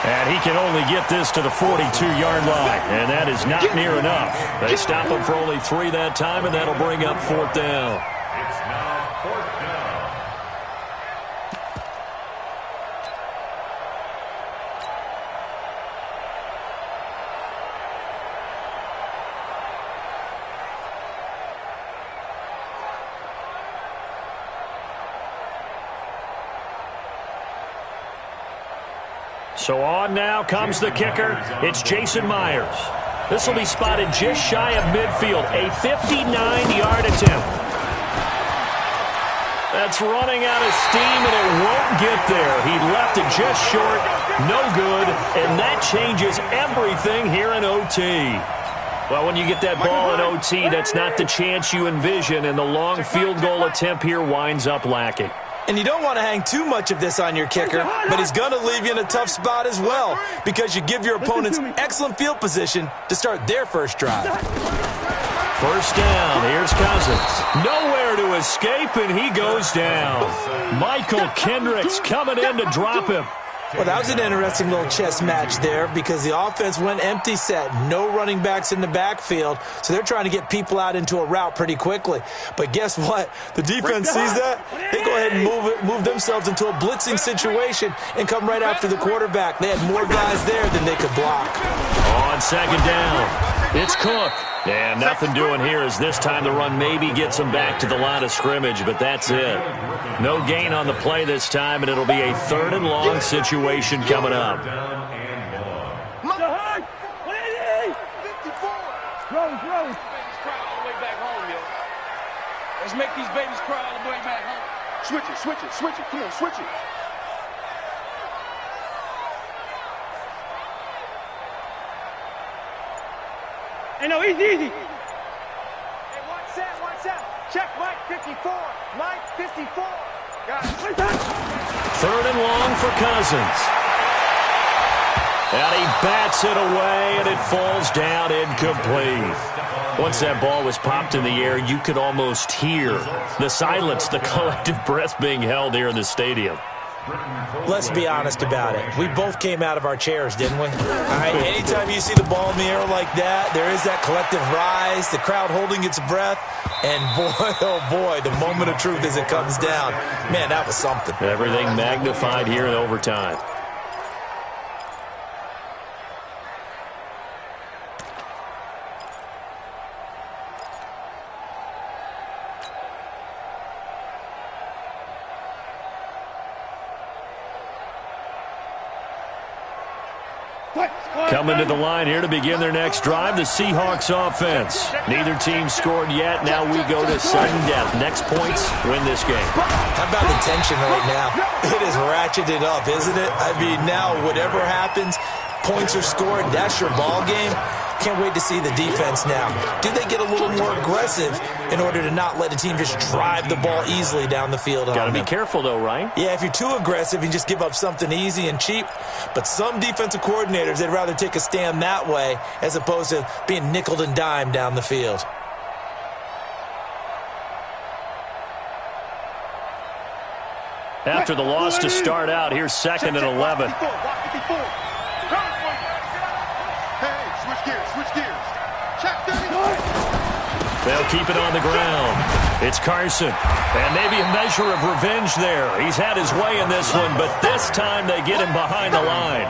And he can only get this to the 42-yard line. And that is not near enough. They stop him for only 3 that time, and that'll bring up 4th down. It's now 4th down. So on now comes the kicker. It's Jason Myers. This will be spotted just shy of midfield. A 59-yard attempt. That's running out of steam, and it won't get there. He left it just short. No good, and that changes everything here in OT. Well, when you get that ball in OT, that's not the chance you envision, and the long field goal attempt here winds up lacking. And you don't want to hang too much of this on your kicker, but he's going to leave you in a tough spot as well because you give your opponents excellent field position to start their first drive. First down, here's Cousins. Nowhere to escape, and he goes down. Michael Kendricks coming in to drop him. Well, that was an interesting little chess match there because the offense went empty set. No running backs in the backfield, so they're trying to get people out into a route pretty quickly. But guess what? The defense sees that. They go ahead and move themselves into a blitzing situation and come right after the quarterback. They had more guys there than they could block. On 2nd down, it's Cook. And nothing doing here as this time the run maybe gets him back to the line of scrimmage, but that's it. No gain on the play this time, and it'll be a 3rd and long situation coming up. Let's make these babies cry all the way back home. Switch it, switch it, switch it. Come on, switch it. Hey, no, easy. Hey, watch that. Check Mike 54. Mike 54. Got it. 3rd and long for Cousins. And he bats it away, and it falls down incomplete. Once that ball was popped in the air, you could almost hear the silence, the collective breath being held here in the stadium. Let's be honest about it. We both came out of our chairs, didn't we? All right, anytime you see the ball in the air like that, there is that collective rise, the crowd holding its breath, and boy, oh boy, the moment of truth as it comes down. Man, that was something. Everything magnified here in overtime. Coming to the line here to begin their next drive, the Seahawks offense. Neither team scored yet. Now we go to sudden death. Next points win this game. How about the tension right now? It is ratcheted up, isn't it? I mean, now whatever happens, points are scored. That's your ball game. Can't wait to see the defense now. Do they get a little more aggressive in order to not let a team just drive the ball easily down the field? Got to be careful, though, right? Yeah, if you're too aggressive, you just give up something easy and cheap. But some defensive coordinators, they'd rather take a stand that way as opposed to being nickeled and dimed down the field. After the loss to start out, here's 2nd and 11. They'll keep it on the ground. It's Carson. And maybe a measure of revenge there. He's had his way in this one, but this time they get him behind the line.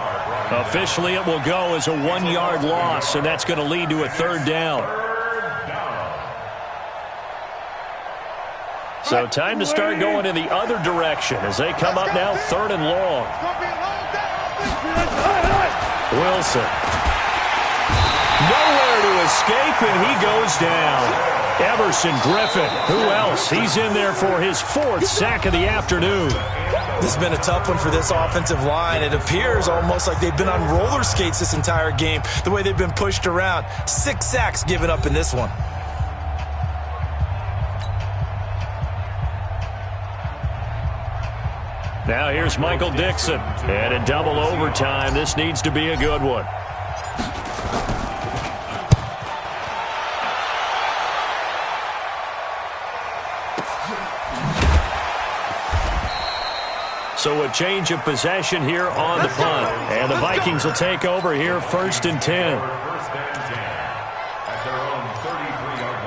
Officially, it will go as a 1-yard loss, and that's going to lead to a 3rd down. So time to start going in the other direction as they come up now 3rd and long. Wilson. Nowhere to escape, and he goes down. Emerson Griffin. Who else? He's in there for his 4th sack of the afternoon. This has been a tough one for this offensive line. It appears almost like they've been on roller skates this entire game, the way they've been pushed around. 6 sacks given up in this one. Now here's Michael Dixon. And in double overtime, this needs to be a good one. So a change of possession here on the punt. And the Vikings will take over here 1st and 10. First and 10 at their own 33-yard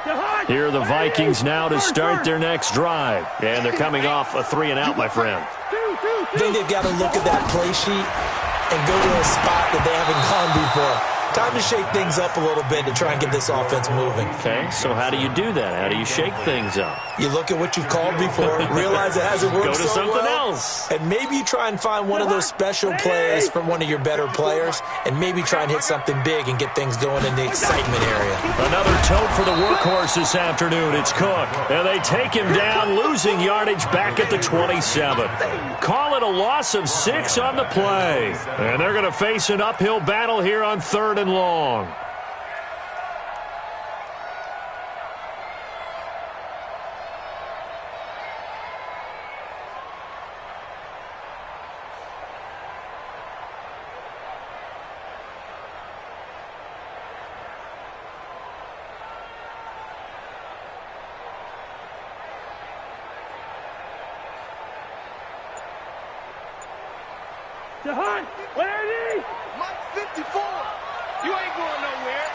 line. Here are the Vikings now to start their next drive. And they're coming off a 3-and-out, my friend. I think they've got to look at that play sheet and go to a spot that they haven't gone before. Time to shake things up a little bit to try and get this offense moving. Okay, so how do you do that? How do you shake things up? You look at what you've called before, realize it hasn't worked Go to so something well, else. and maybe you try and find one of those special plays from one of your better players, and maybe try and hit something big and get things going in the excitement area. Another tote for the workhorse this afternoon. It's Cook. And they take him down, losing yardage back at the 27. Call it a loss of 6 on the play. And they're going to face an uphill battle here on 3rd and long. Jahan, where are you? Mike 54. You ain't going nowhere.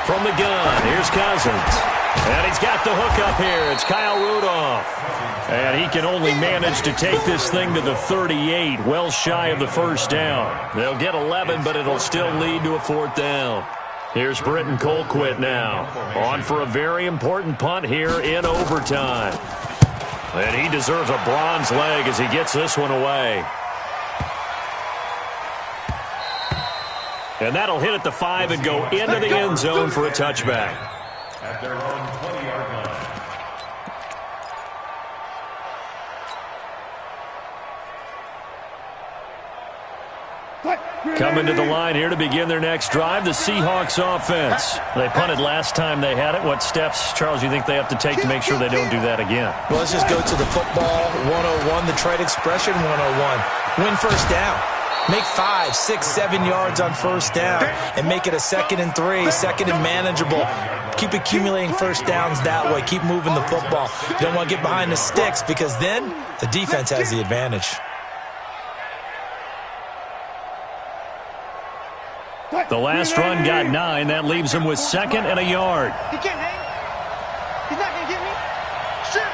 From the gun, here's Cousins. And he's got the hook up here. It's Kyle Rudolph. And he can only manage to take this thing to the 38, well shy of the first down. They'll get 11, but it'll still lead to a 4th down. Here's Britton Colquitt now, on for a very important punt here in overtime. And he deserves a bronze leg as he gets this one away. And that'll hit at the 5 and go into the end zone for a touchback. At their own 20-yard line. Coming to the line here to begin their next drive, the Seahawks offense. They punted last time they had it. What steps, Charles, you think they have to take to make sure they don't do that again? Well, let's just go to the football 101, the trade expression 101. Win first down. Make 5, 6, 7 yards on first down and make it a 2nd and 3, 2nd and manageable. Keep accumulating first downs that way. Keep moving the football. You don't want to get behind the sticks because then the defense has the advantage. The last run got 9. That leaves him with 2nd and a yard. He can't hang. He's not going to get me. Shoot.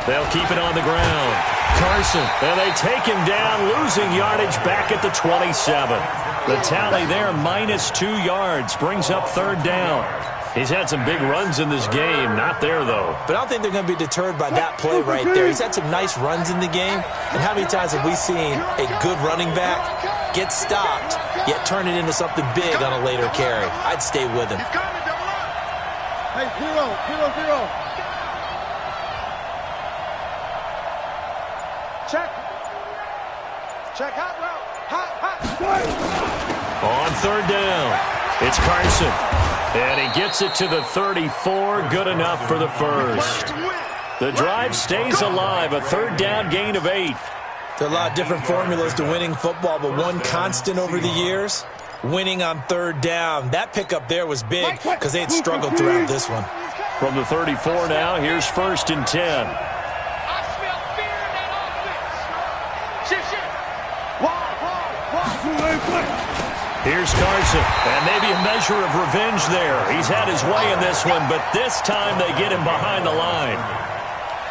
They'll keep it on the ground. Carson, and they take him down, losing yardage back at the 27. The tally there, -2 yards, brings up 3rd down. He's had some big runs in this game. Not there, though. But I don't think they're going to be deterred by that play right there. He's had some nice runs in the game. And how many times have we seen a good running back get stopped, yet turn it into something big on a later carry? I'd stay with him. Hey, 0-0-0. Check hot route. Hot. On 3rd down, it's Carson. And he gets it to the 34. Good enough for the first. The drive stays alive. A 3rd down gain of 8. There are a lot of different formulas to winning football, but one constant over the years, winning on 3rd down. That pickup there was big because they had struggled throughout this one. From the 34 now, here's 1st and 10. I smell fear in that offense. Shit. Here's Carson, and maybe a measure of revenge there. He's had his way in this one, but this time they get him behind the line.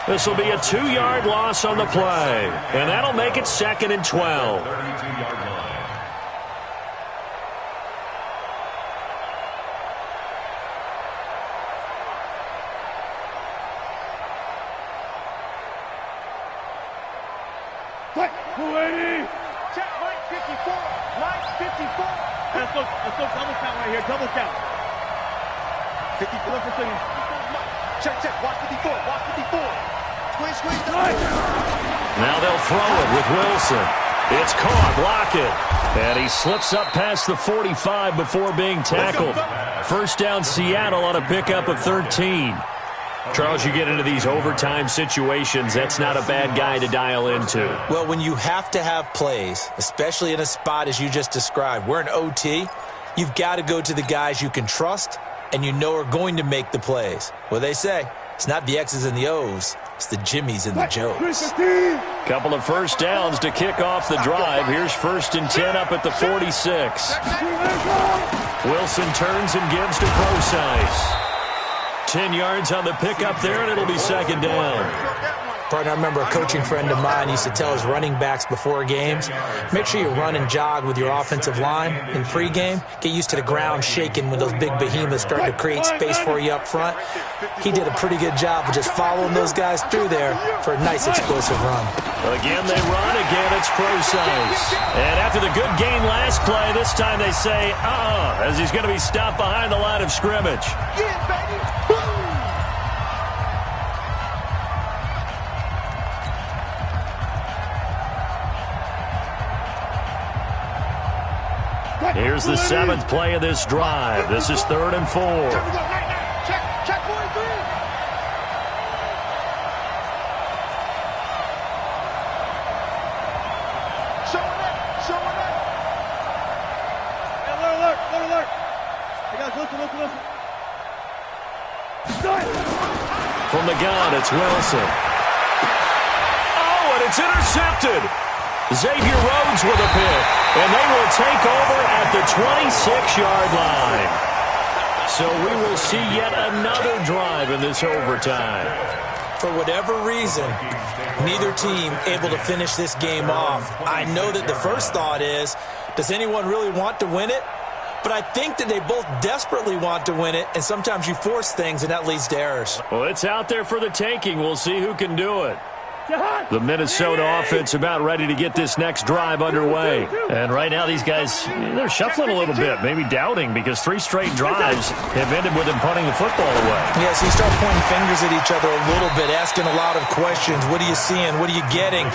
This will be a 2-yard loss on the play, and that'll make it 2nd and 12. 32-yard line. Check Mike 54. Mike 54. Let's go double count right here. Double count. 54. Check. Watch 54. Watch 54. Squeeze. Now they'll throw it with Wilson. It's caught. Block it. And he slips up past the 45 before being tackled. First down Seattle on a pickup of 13. Charles, you get into these overtime situations, that's not a bad guy to dial into. Well, when you have to have plays, especially in a spot as you just described, we're in OT, you've got to go to the guys you can trust and you know are going to make the plays. Well, they say it's not the X's and the O's, it's the Jimmies and the Joes. Couple of first downs to kick off the drive. Here's 1st and 10 up at the 46. Wilson turns and gives to Procise. 10 yards on the pickup there, and it'll be 2nd down. Partner, I remember a coaching friend of mine used to tell his running backs before games, make sure you run and jog with your offensive line in pregame. Get used to the ground shaking when those big behemoths start to create space for you up front. He did a pretty good job of just following those guys through there for a nice explosive run. Again they run, again it's Procise. And after the good gain last play, this time they say, as he's going to be stopped behind the line of scrimmage. Yeah, baby. Here's the 7th play of this drive. This is 3rd and 4. Check 43. Showing up. Hey, alert. Hey, guys, listen. From the gun, it's Wilson. Oh, and it's intercepted. Xavier Rhodes with a pick, and they will take over at the 26-yard line. So we will see yet another drive in this overtime. For whatever reason, neither team able to finish this game off. I know that the first thought is, does anyone really want to win it? But I think that they both desperately want to win it, and sometimes you force things, and that leads to errors. Well, it's out there for the taking. We'll see who can do it. The Minnesota offense about ready to get this next drive underway. And right now these guys, they're shuffling a little bit, maybe doubting, because 3 straight drives have ended with them punting the football away. Yeah, so you start pointing fingers at each other a little bit, asking a lot of questions. What are you seeing? What are you getting?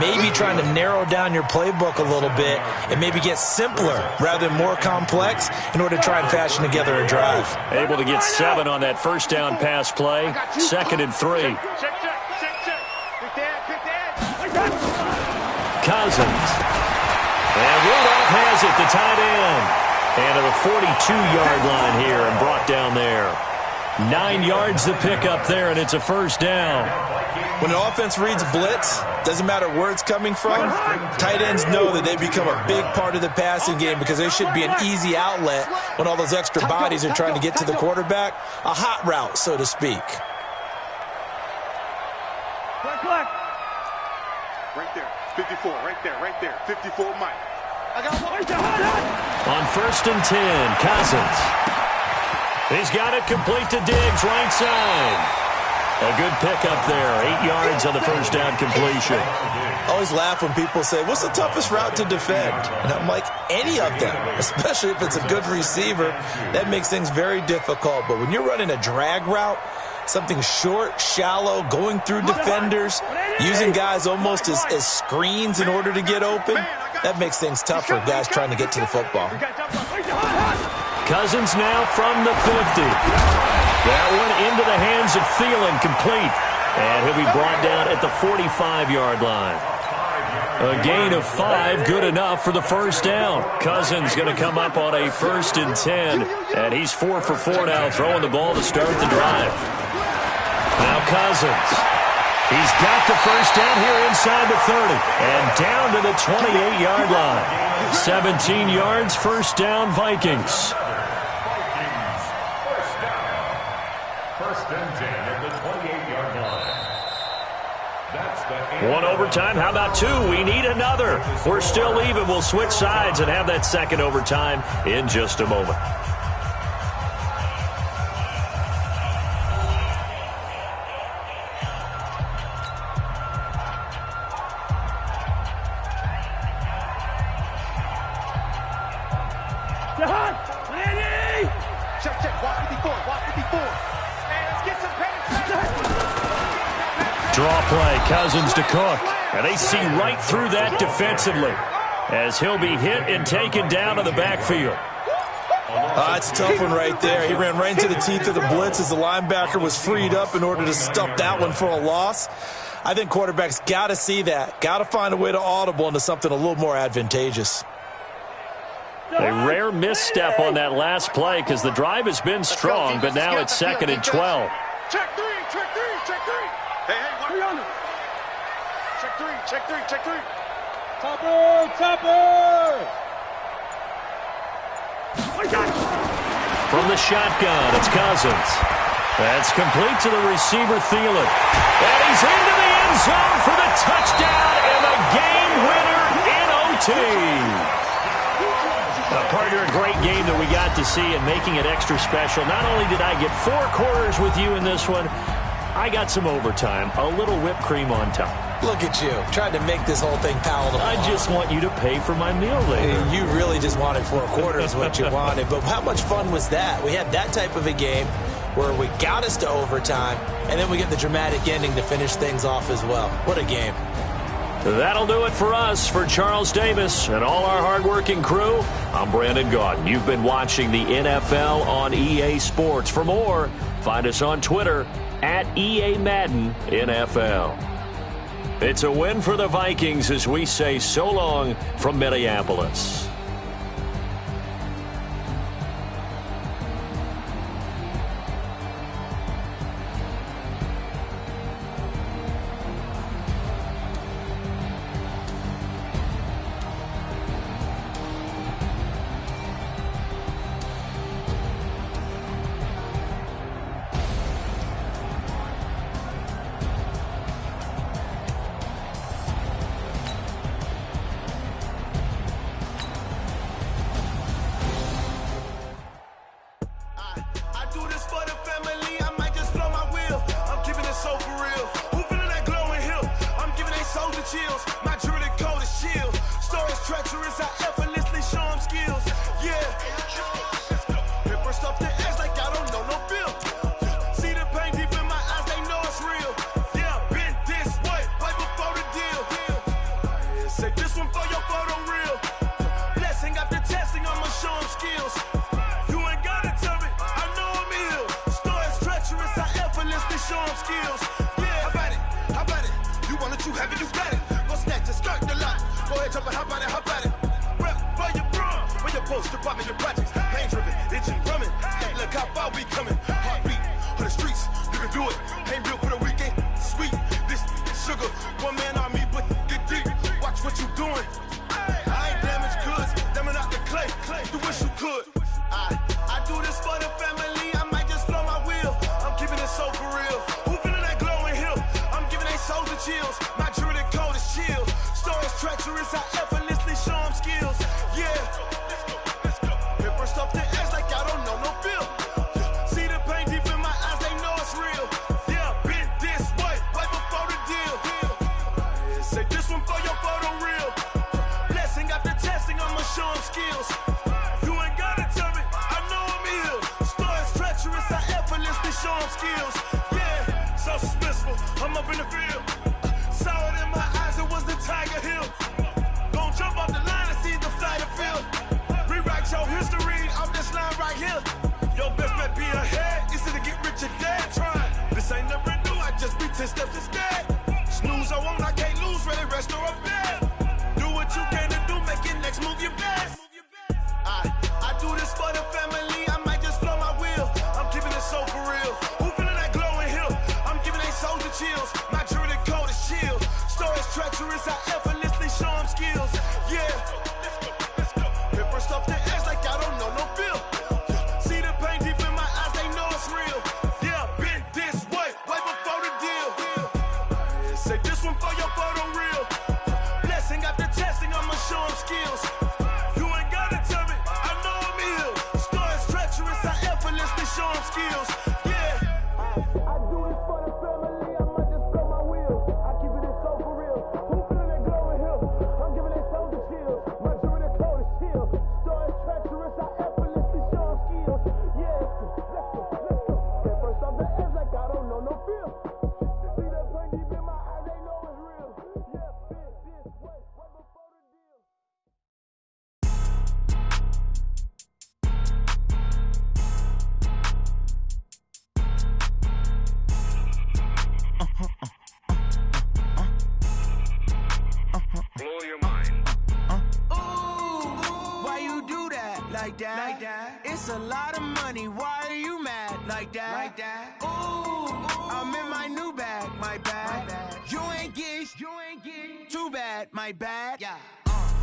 Maybe trying to narrow down your playbook a little bit and maybe get simpler rather than more complex in order to try and fashion together a drive. Able to get 7 on that first down pass play. 2nd and 3. Cousins. And Rudolph has it, the tight end. And to the 42-yard line here and brought down there. 9 yards to pick up there, and it's a first down. When an offense reads blitz, doesn't matter where it's coming from, tight ends know that they become a big part of the passing game because they should be an easy outlet when all those extra bodies are trying to get to the quarterback. A hot route, so to speak. Right there. 54, right there. 54, Mike. I got one. On 1st and 10, Cousins. He's got it complete to Diggs, right side. A good pickup there. 8 yards on the first down completion. I always laugh when people say, what's the toughest route to defend? And I'm like, any of them, especially if it's a good receiver. That makes things very difficult. But when you're running a drag route, something short, shallow, going through defenders, using guys almost as screens in order to get open, that makes things tough for guys trying to get to the football. Cousins now from the 50. That one into the hands of Thielen, complete. And he'll be brought down at the 45-yard line. A gain of 5, good enough for the first down. Cousins going to come up on a 1st and 10. And he's 4 for 4 now, throwing the ball to start the drive. Now Cousins. He's got the first down here inside the 30. And down to the 28-yard line. 17 yards, first down, Vikings. First and 10 at the 28-yard line. That's the 1 overtime. How about 2? We need another. We're still even. We'll switch sides and have that second overtime in just a moment. Check. Walk 54. And let's get some penetration. Draw play, Cousins to Cook. And they see right through that defensively as he'll be hit and taken down to the backfield. That's a tough one right there. He ran right into the teeth of the blitz as the linebacker was freed up in order to stuff that one for a loss. I think quarterbacks got to see that. Got to find a way to audible into something a little more advantageous. A rare misstep on that last play because the drive has been strong, but now it's 2nd and 12. Check three. Hey, what? Check three. Topper! From the shotgun, it's Cousins. That's complete to the receiver, Thielen. And he's into the end zone for the touchdown and the game winner in OT. Partner, a great game that we got to see and making it extra special. Not only did I get 4 quarters with you in this one, I got some overtime, a little whipped cream on top. Look at you, trying to make this whole thing palatable. I just want you to pay for my meal later. You really just wanted 4 quarters what you wanted. But how much fun was that? We had that type of a game where we got us to overtime, and then we get the dramatic ending to finish things off as well. What a game. That'll do it for us. For Charles Davis and all our hardworking crew, I'm Brandon Gaudin. You've been watching the NFL on EA Sports. For more, find us on Twitter at EA Madden NFL. It's a win for the Vikings as we say so long from Minneapolis. like that. It's a lot of money, why are you mad like that? Ooh, I'm in my new bag, my bad. You ain't get too bad, my bad. Yeah.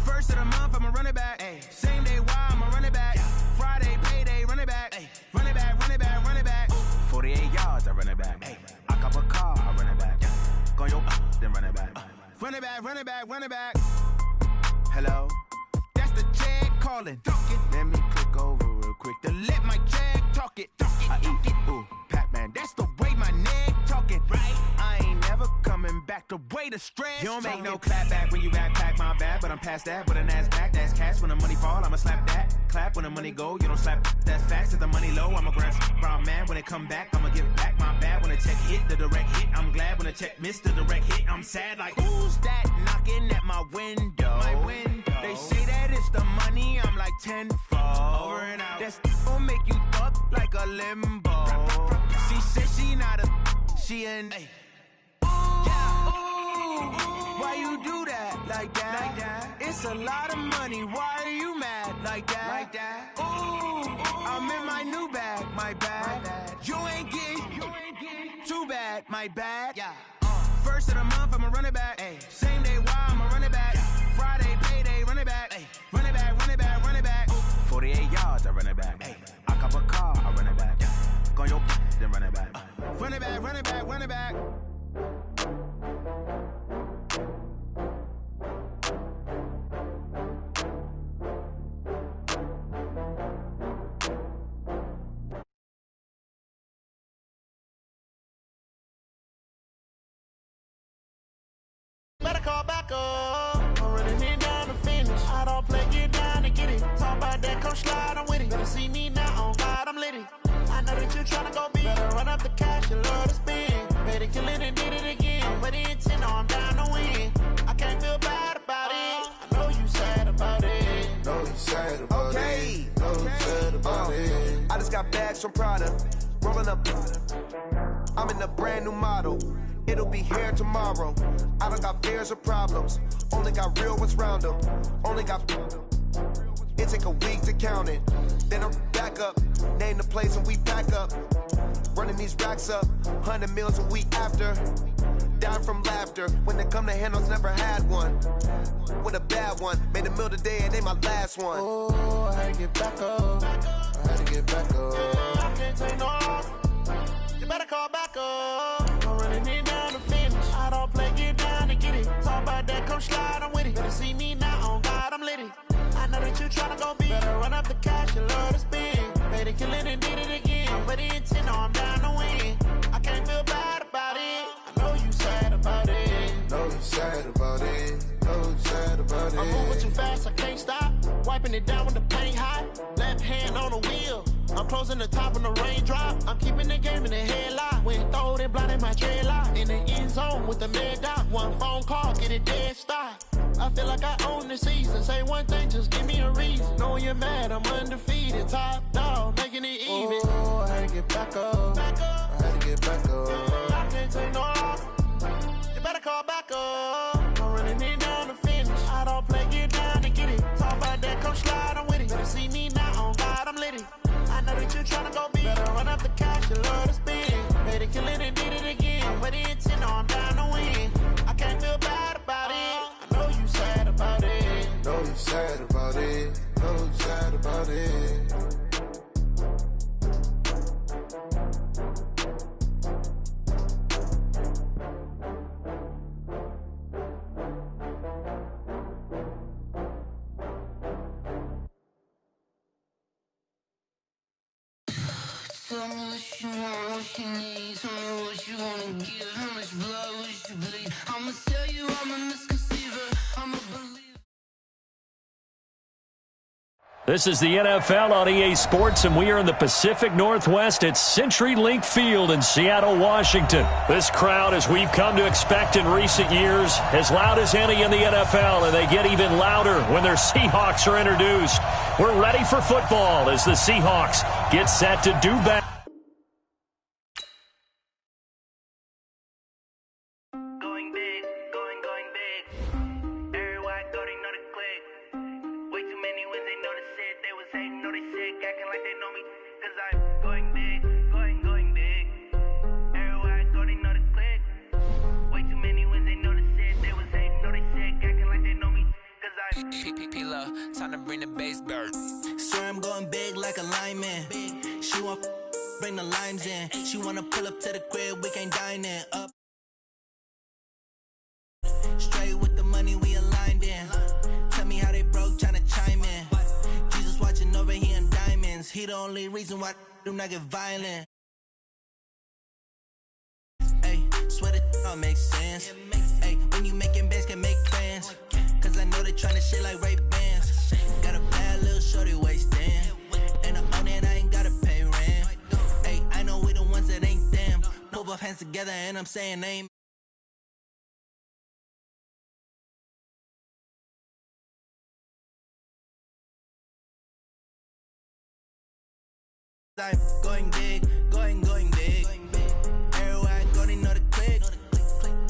First of the month, I'ma run it back. Ay. Same day, why I'ma run it back. Friday, payday, run it back. Ay. Run it back, run it back, run it back. 48 yards, I run it back. Ay. I cop a car, I run it back. Go yo, then run it back. Run it back, run it back, run it back. Hello? That's the jag calling. Let me click over real quick to let my jag talk it. I eat it, ooh, Pac-Man. That's the way my neck talking. Right? I ain't never coming back the way the stress. You don't make no clap back when you backpack my bad, but I'm past that with a NASDAQ. That's cash when the money fall, I'ma slap that. Clap when the money go, you don't slap. That's facts. If the money low, I'ma grab brown man. When it come back, I'ma give back my bad. When the check hit, the direct hit. I'm glad when the check missed the direct hit. I'm sad like, who's that knocking at my window? My window. They say that it's the money, I'm like tenfold. Over and out. That's gon' make you up like a limbo. She said she not a, she an. Why you do that like that? It's a lot of money, why are you mad like that? Ooh, I'm in my new bag, my bad. You ain't get too bad, my bad. Yeah. First of the month, I'ma run it back. Ay. Same day, why I'ma run it back. Friday, payday, run it back. Ay. Run it back, run it back, run it back. 48 yards, I run it back. Ay. I cop a car, I run it back. Go yo, then run it back. Run it back, run it back, run it back. Better call back up. I'm running it down to finish. I don't play, get down to get it. Talk about that, come slide, I'm with it. Better see me now, on God, I'm litty. I know that you tryna go big. Better run up the cash, you love to spend. Better kill it and did it again. But the intent, no, I'm down to win. I can't feel bad about it. I know you sad about it. Know you sad about it. Know you sad about it. I just got bags from Prada. Rolling up. I'm in a brand new model. It'll be here tomorrow. I don't got fears or problems. Only got real ones round them. Only got. It take a week to count it. Then I'm back up. Name the place and we pack up. Running these racks up. 100 meals a week after. Down from laughter. When they come to handles, never had one. With a bad one. Made a meal today and ain't my last one. Oh, I had to get back up. I had to get back up. I can't take no off. You better call back up. I'm running it down to finish. I don't play, get down to get it. Talk about that, come slide, I'm with it. Better see me now, on God, I'm litty. I know that you tryna go big. Better run up the cash, you love to spend. Better kill it and did it again. But the intent, no, I'm down to win. I can't feel bad about it. I know you sad about it. Know you sad about it. Know you sad about it. I'm moving too fast, I can't stop. Wiping it down with the paint hot. Left hand on the wheel. I'm closing the top when the raindrop. I'm keeping the game in the headlock. When throwed and blinded my dreadlock. In the end zone with the mad dot. One phone call, get it dead stop. I feel like I own the season. Say one thing, just give me a reason. Knowing you're mad, I'm undefeated. Top dog, making it even. Oh, I had to get back up. I had to get back up. I can't take no off. You better call back up. I'm running it down to finish. I don't play, get down to get it. Talk about that, come slide, I'm with it. Better see me now, on God, I'm litty. I know that you tryna go big. Better run up the cash, you love to spend. Better kill it and did it again. But the intent, no, I'm down to win. I can't feel bad about it. I know you sad about it. Know you sad about it. Know you sad about it. Tell me what you want, what you need. Tell me what you wanna give. How much blood would you bleed? I'ma tell you I'm a misconceiver. I'm a believer. This is the NFL on EA Sports, and we are in the Pacific Northwest at CenturyLink Field in Seattle, Washington. This crowd, as we've come to expect in recent years, as loud as any in the NFL, and they get even louder when their Seahawks are introduced. We're ready for football as the Seahawks get set to do battle. Everywhere I go, they know the click. Way too many wins, they know the shit. They was hating, know they Time to bring the bass back. Swear I'm going big like a lineman. She want bring the limes in. She wanna pull up to the crib, we can't dine in. Up straight with the money we aligned in. Tell me how they broke, tryna chime in. Jesus watching over here in diamonds. He the only reason why do not get violent. Hey, swear that all makes sense. Hey, when you making bands can make plans. Cause I know they tryna shit like Ray-Bans. Got a bad little shorty wasting. And I own it, I ain't gotta pay rent. Hey, I know we the ones that ain't them. Pull both hands together and I'm saying amen. I'm going big, going big. Everywhere I go, they know the click.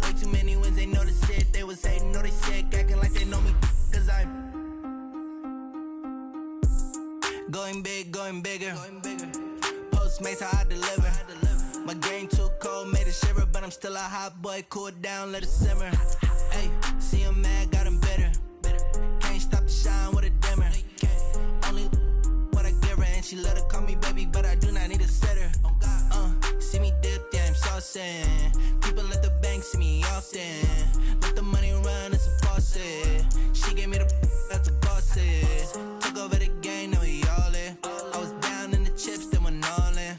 Way too many wins, they know the shit. They was hating, know they sick, acting like they know me. Cause I'm going big, going bigger. Postmates, how I deliver. My game too cold, made it shiver. But I'm still a hot boy, cool it down, let it simmer. Hey, see him mad, got him bitter. Can't stop the shine with a dimmer. Only what I give her, and she let her call me baby, but I do not need a sitter. See me dip, yeah, I'm saucing. People at the bank see me often. Let the money run, it's a faucet. She gave me the that's the bosses. Took over the game, now we all in. I was down in the chips, then went all in.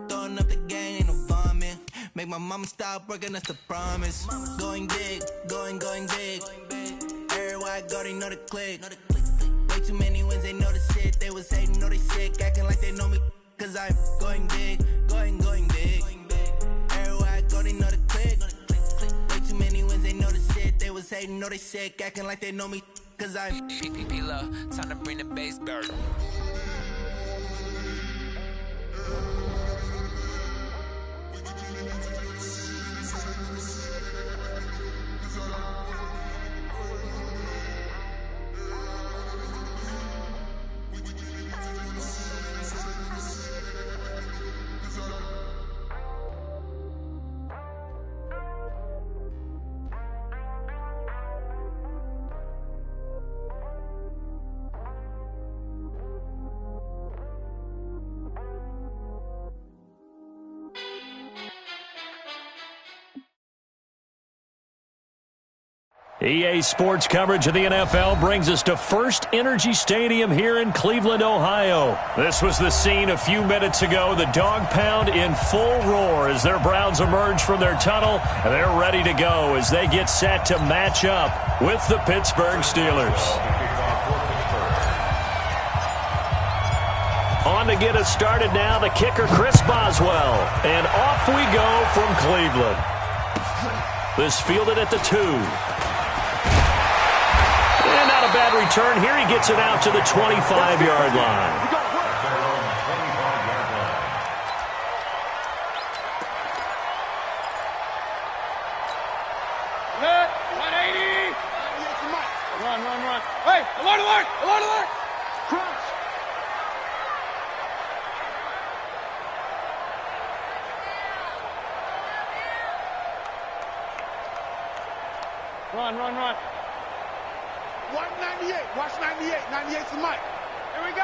Throwing up the game, ain't no vomit. Make my mama stop working, that's the promise. Going big, going big. Everywhere I go, they know the click. Way too many wins, they know the shit. They was hating, know they sick, acting like they know me. Cause I'm going big, going big. Everywhere I go, they know the click. Way too many wins, they know the shit. They was hating, know they sick, acting like they know me. Cause I'm Time to bring the bass back. EA Sports coverage of the NFL brings us to First Energy Stadium here in Cleveland, Ohio. This was the scene a few minutes ago. The dog pound in full roar as their Browns emerge from their tunnel, and they're ready to go as they get set to match up with the Pittsburgh Steelers. On to get us started now, the kicker Chris Boswell. And off we go from Cleveland. This fielded at the 2. And not a bad return. Here he gets it out to the 25-yard line. Hit, 180. Run. Hey, alert. Crunch. Run. 198. Watch 98. 98's the mic. Here we go.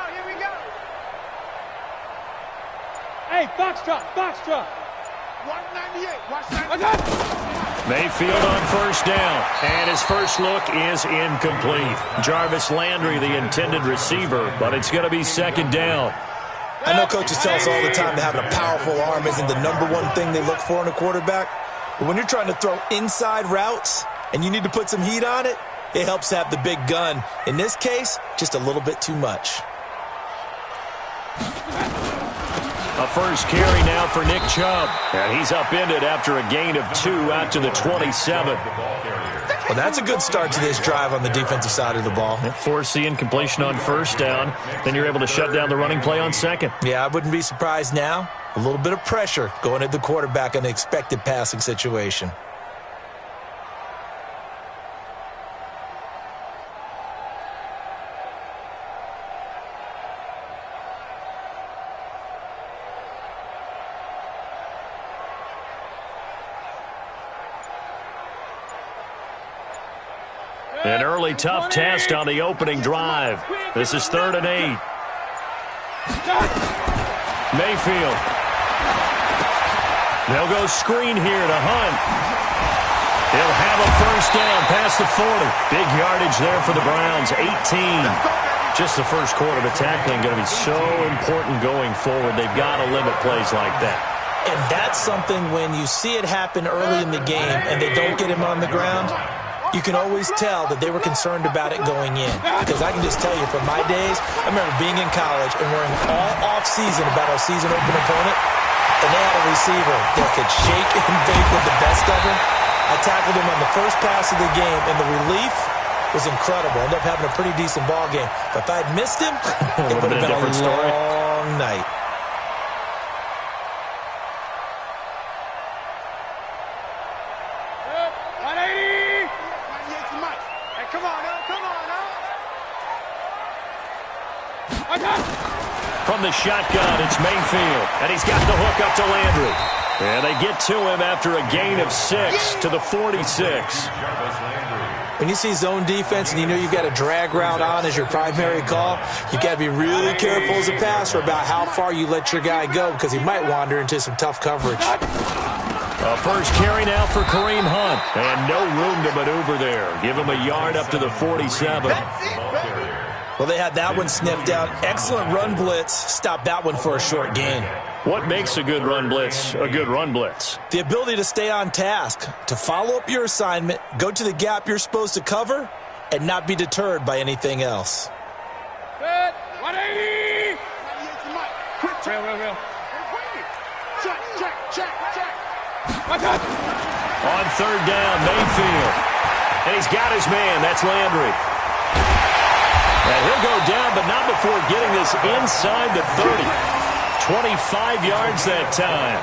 Hey, box truck. 198. Watch 98. Mayfield on first down. And his first look is incomplete. Jarvis Landry, the intended receiver, but it's going to be second down. I know coaches tell us all the time that having a powerful arm isn't the number one thing they look for in a quarterback. But when you're trying to throw inside routes and you need to put some heat on it, it helps have the big gun. In this case, just a little bit too much. A first carry now for Nick Chubb. And he's upended after a gain of 2 out to the 27. Well, that's a good start to this drive on the defensive side of the ball. Force the incompletion on first down. Then you're able to shut down the running play on second. Yeah, I wouldn't be surprised now. A little bit of pressure going at the quarterback in an expected passing situation. An early tough test on the opening drive. This is 3rd and 8. Mayfield. They'll go screen here to Hunt. He'll have a first down past the 40. Big yardage there for the Browns, 18. Just the first quarter, but tackling going to be so important going forward. They've got to limit plays like that. And that's something when you see it happen early in the game and they don't get him on the ground, you can always tell that they were concerned about it going in. Because I can just tell you from my days, I remember being in college and worrying all off-season about our season open opponent, and they had a receiver that could shake and bake with the best of them. I tackled him on the first pass of the game, and the relief was incredible. Ended up having a pretty decent ball game. But if I had missed him, it would have been a long night. From the shotgun, it's Mayfield, and he's got the hook up to Landry. And they get to him after a gain of 6 to the 46. When you see zone defense and you know you've got a drag route on as your primary call, you've got to be really careful as a passer about how far you let your guy go because he might wander into some tough coverage. A first carry now for Kareem Hunt, and no room to maneuver there. Give him a yard up to the 47. Well, they had that one sniffed out. Excellent run blitz. Stopped that one for a short gain. What makes a good run blitz a good run blitz? The ability to stay on task, to follow up your assignment, go to the gap you're supposed to cover, and not be deterred by anything else. Good. 180. Real. Check. On 3rd down, Mayfield. And he's got his man. That's Landry. And he'll go down, but not before getting this inside the 30. 25 yards that time.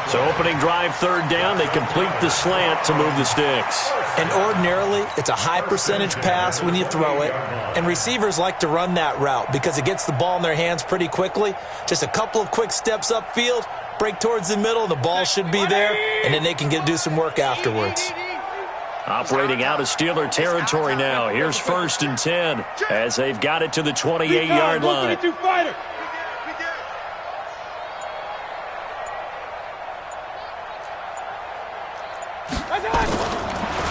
So opening drive, 3rd down, they complete the slant to move the sticks. And ordinarily, it's a high percentage pass when you throw it. And receivers like to run that route because it gets the ball in their hands pretty quickly. Just a couple of quick steps upfield, break towards the middle, the ball should be there, and then they can do some work afterwards. Operating out of Steeler territory now. Here's 1st and 10 as they've got it to the 28-yard line.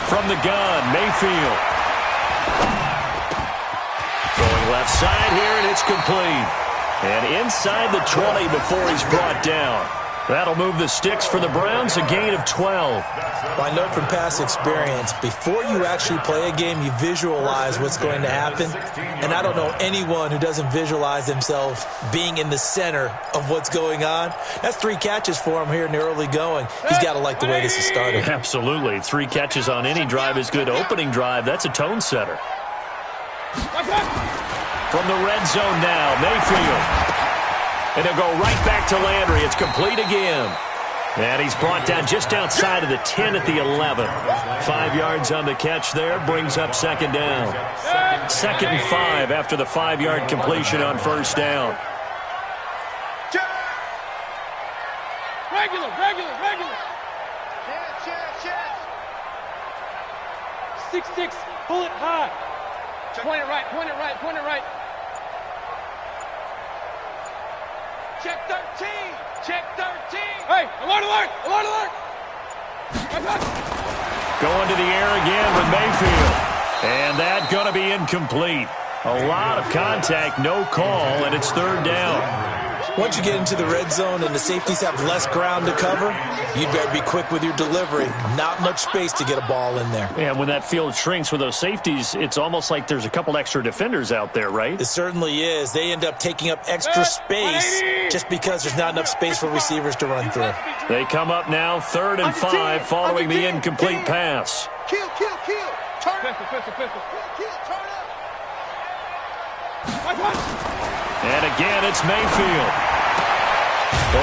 From the gun, Mayfield. Going left side here, and it's complete. And inside the 20 before he's brought down. That'll move the sticks for the Browns, a gain of 12. Well, I know from past experience, before you actually play a game, you visualize what's going to happen. And I don't know anyone who doesn't visualize themselves being in the center of what's going on. That's 3 catches for him here in the early going. He's got to like the way this is started. Absolutely. 3 catches on any drive is good. Opening drive, that's a tone setter. From the red zone now, Mayfield. And he'll go right back to Landry. It's complete again. And he's brought down just outside of the 10 at the 11. 5 yards on the catch there. Brings up 2nd down. 2nd and 5 after the 5-yard completion on 1st down. Regular. 6-6. Pull it high. Point it right. Check 13. Hey, alert. Going to the air again with Mayfield. And that going to be incomplete. A lot of contact, no call, and it's 3rd down. Once you get into the red zone and the safeties have less ground to cover, you'd better be quick with your delivery. Not much space to get a ball in there. Yeah, when that field shrinks with those safeties, it's almost like there's a couple extra defenders out there, right? It certainly is. They end up taking up extra space just because there's not enough space for receivers to run through. They come up now 3rd and 5 following the incomplete pass. Kill. Turn up. And again, it's Mayfield.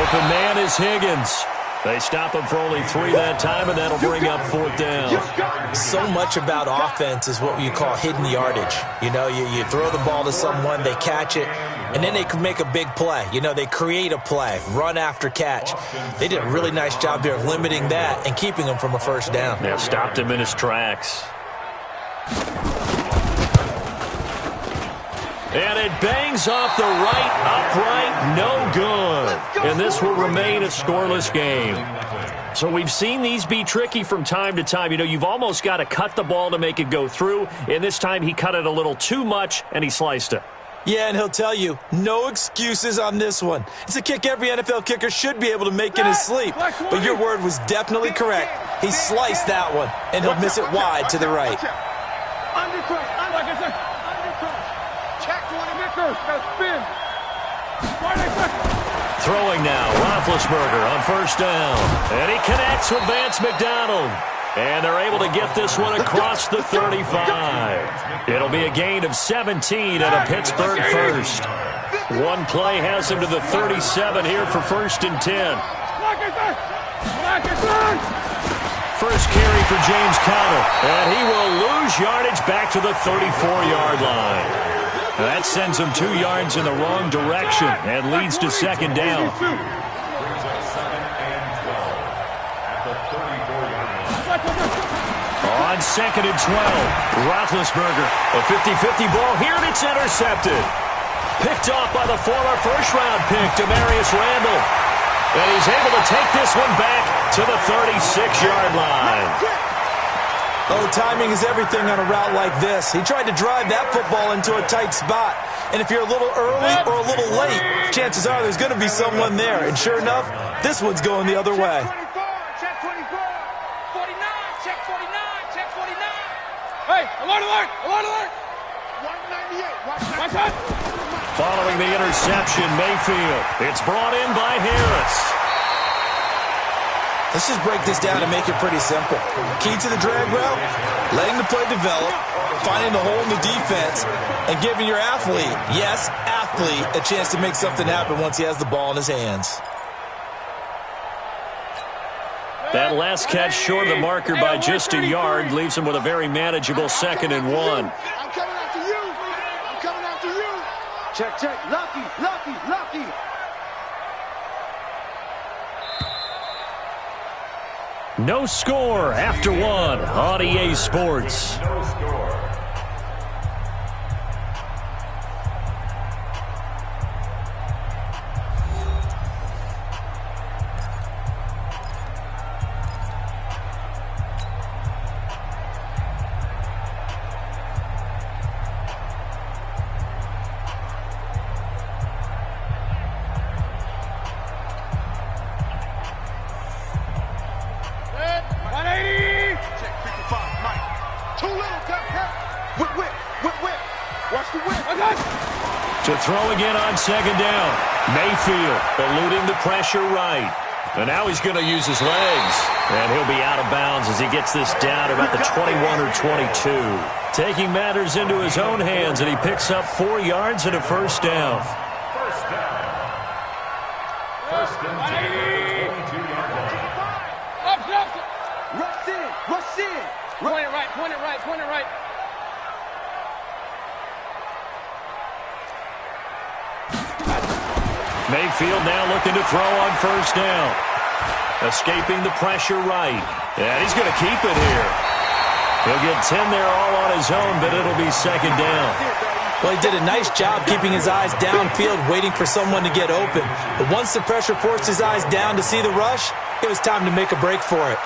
Open man is Higgins. They stop him for only 3 that time, and that'll bring up 4th down. So much about offense is what you call hidden yardage. You know, you throw the ball to someone, they catch it, and then they can make a big play. You know, they create a play, run after catch. They did a really nice job there of limiting that and keeping him from a 1st down. Yeah, stopped him in his tracks. And it bangs off the right upright, no good. And this will remain a scoreless game. So we've seen these be tricky from time to time. You know, you've almost got to cut the ball to make it go through. And this time he cut it a little too much, and he sliced it. Yeah, and he'll tell you, no excuses on this one. It's a kick every NFL kicker should be able to make in his sleep. But your word was definitely correct. He sliced that one, and he'll miss it wide to the right. Throwing now, Roethlisberger on first down. And he connects with Vance McDonald. And they're able to get this one across the 35. It'll be a gain of 17 and a Pittsburgh first. One play has him to the 37 here for 1st and 10. First carry for James Conner. And he will lose yardage back to the 34-yard line. That sends him 2 yards in the wrong direction and leads to 2nd down. On 2nd and 12, Roethlisberger, a 50-50 ball here, and it's intercepted. Picked off by the former first-round pick, Demarius Randall. And he's able to take this one back to the 36-yard line. Oh, timing is everything on a route like this. He tried to drive that football into a tight spot. And if you're a little early or a little late, chances are there's going to be someone there. And sure enough, this one's going the other way. Check 24. 49. Check 49. Check 49. Hey, alert, alert, alert, alert. 198. Watch out. Following the interception, Mayfield. It's brought in by Harris. Let's just break this down and make it pretty simple. Key to the drag route, letting the play develop, finding the hole in the defense, and giving your athlete, yes, athlete, a chance to make something happen once he has the ball in his hands. That last catch short of the marker by just a yard leaves him with a very manageable 2nd and 1. I'm coming after you. I'm coming after you. Check, check. Lucky, lucky, lucky. No score after 1 on EA Sports. No score. To throw again on 2nd down. Mayfield eluding the pressure right. And now he's going to use his legs. And he'll be out of bounds as he gets this down about the 21 or 22. Taking matters into his own hands, and he picks up 4 yards and a 1st down. First down. 1st and 10. 22-yard line. Up, up. Rush in, rush in. Point it right, point it right, point it right. Mayfield now looking to throw on 1st down. Escaping the pressure right. And he's going to keep it here. He'll get 10 there all on his own, but it'll be 2nd down. Well, he did a nice job keeping his eyes downfield, waiting for someone to get open. But once the pressure forced his eyes down to see the rush, it was time to make a break for it.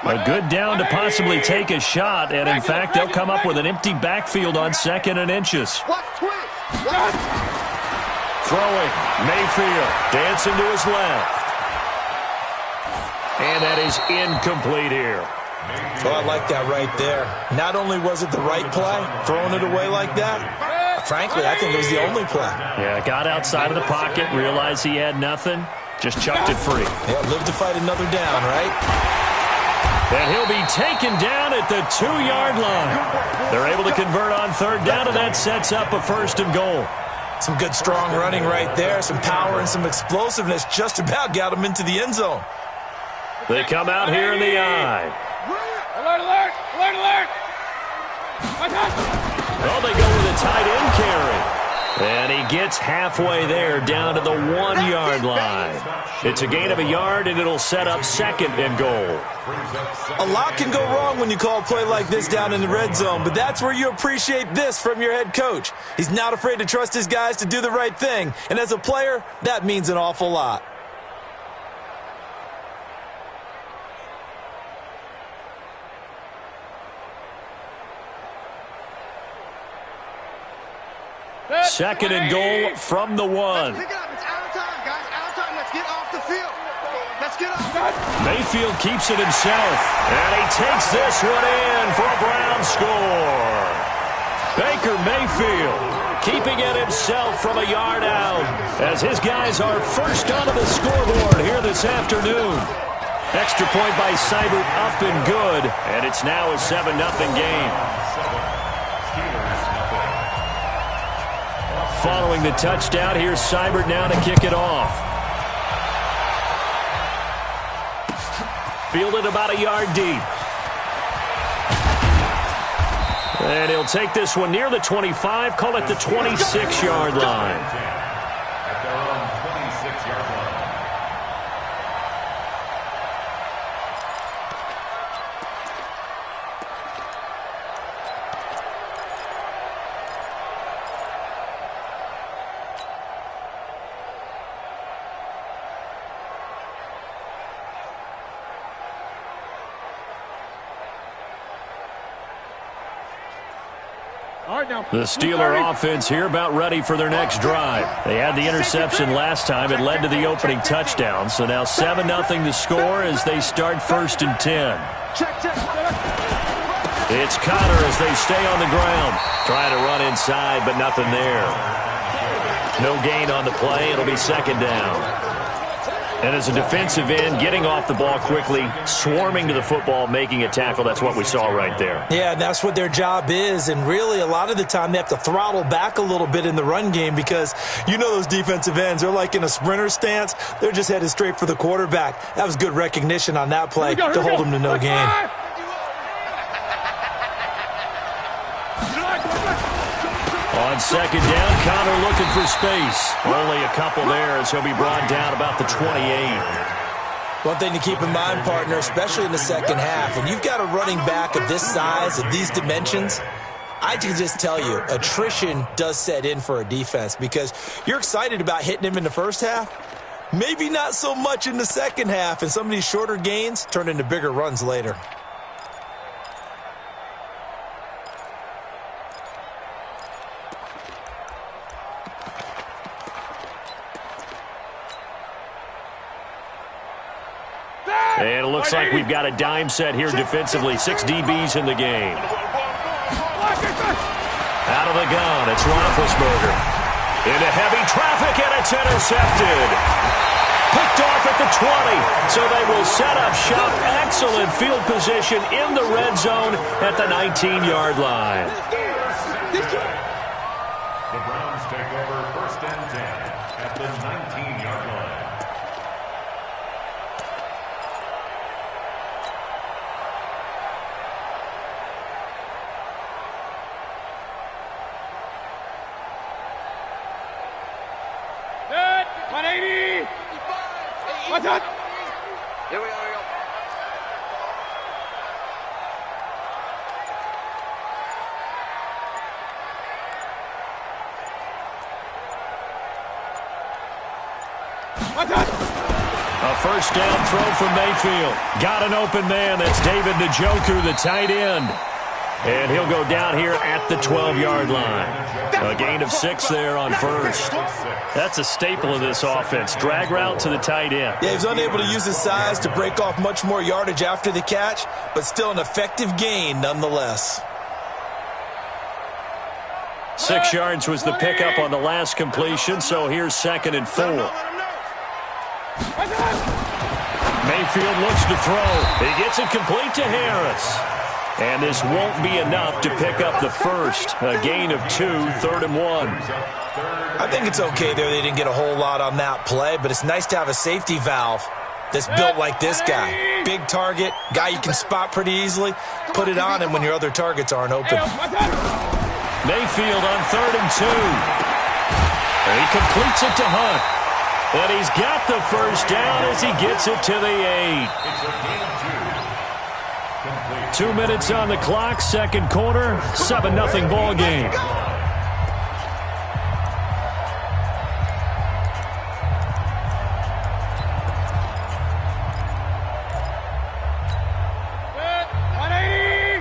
A good down to possibly take a shot, and in fact, they'll come up with an empty backfield on 2nd and inches. Throwing, Mayfield, dancing to his left. And that is incomplete here. Oh, I like that right there. Not only was it the right play, throwing it away like that, frankly, I think it was the only play. Yeah, got outside of the pocket, realized he had nothing, just chucked it free. Yeah, live to fight another down, right? And he'll be taken down at the 2-yard line. They're able to convert on 3rd down, and that sets up a 1st and goal. Some good, strong running right there. Some power and some explosiveness just about got him into the end zone. They come out here in the eye. Alert, alert, alert, alert. Oh, they go with a tight end carry. And he gets halfway there, down to the 1-yard line. It's a gain of a yard, and it'll set up 2nd and goal. A lot can go wrong when you call a play like this down in the red zone, but that's where you appreciate this from your head coach. He's not afraid to trust his guys to do the right thing, and as a player, that means an awful lot. Second and goal from the 1. Let's pick it up. It's out of time, guys. Out of time. Let's get off the field. Let's get off. Mayfield keeps it himself, and he takes this one in for a Brown score. Baker Mayfield keeping it himself from a yard out as his guys are first onto the scoreboard here this afternoon. Extra point by Seibert up and good, and it's now a 7-0 game. Following the touchdown, here's Seibert now to kick it off. Fielded about a yard deep. And he'll take this one near the 25, call it the 26-yard line. At their own 26-yard line. The Steeler offense here about ready for their next drive. They had the interception last time. It led to the opening touchdown. So now 7-0 to score as they start 1st and 10. It's Connor as they stay on the ground. Trying to run inside, but nothing there. No gain on the play. It'll be 2nd down. And as a defensive end, getting off the ball quickly, swarming to the football, making a tackle, that's what we saw right there. Yeah, that's what their job is, and really a lot of the time they have to throttle back a little bit in the run game because you know those defensive ends, they're like in a sprinter stance. They're just headed straight for the quarterback. That was good recognition on that play to hold them to no gain. On 2nd down, Connor looking for space. Only a couple there as he'll be brought down about the 28. One thing to keep in mind, partner, especially in the second half, when you've got a running back of this size, of these dimensions, I can just tell you, attrition does set in for a defense because you're excited about hitting him in the first half. Maybe not so much in the second half, and some of these shorter gains turn into bigger runs later. And it looks like we've got a dime set here defensively. 6 DBs in the game. Out of the gun, it's Roethlisberger. Into heavy traffic, and it's intercepted. Picked off at the 20. So they will set up shop. Excellent field position in the red zone at the 19-yard line. The Browns take over 1st and 10 at the 19-yard line. What's up? Here we go. What's up? A 1st down throw from Mayfield. Got an open man. That's David Njoku, the tight end. And he'll go down here at the 12-yard line. A gain of 6 there on 1st. That's a staple of this offense. Drag route to the tight end. Yeah, he's unable to use his size to break off much more yardage after the catch, but still an effective gain nonetheless. 6 yards was the pickup on the last completion, so here's 2nd and 4. Mayfield looks to throw. He gets it complete to Harris. And this won't be enough to pick up the first. A gain of 2, 3rd and 1. I think it's okay there. They didn't get a whole lot on that play, but it's nice to have a safety valve that's built like this guy. Big target, guy you can spot pretty easily. Put it on him when your other targets aren't open. Mayfield on 3rd and 2. And he completes it to Hunt. And he's got the first down as he gets it to the 8. 2 minutes on the clock, second quarter, 7-0 ball game.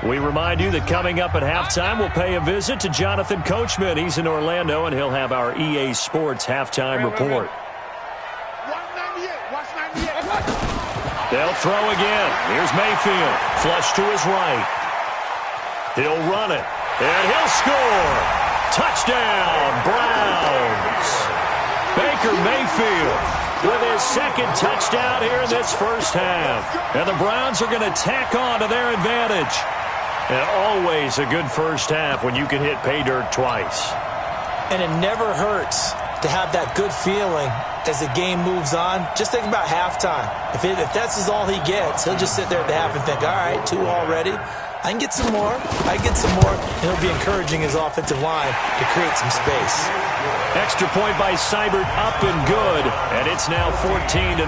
We remind you that coming up at halftime, we'll pay a visit to Jonathan Coachman. He's in Orlando, and he'll have our EA Sports halftime report. They'll throw again. Here's Mayfield. Flush to his right. He'll run it. And he'll score. Touchdown, Browns. Baker Mayfield with his second touchdown here in this first half. And the Browns are going to tack on to their advantage. And always a good first half when you can hit pay dirt twice. And it never hurts to have that good feeling as the game moves on. Just think about halftime. If that's all he gets, he'll just sit there at the half and think, all right, 2 already. I can get some more. I can get some more. And he'll be encouraging his offensive line to create some space. Extra point by Seibert, up and good. And it's now 14-0.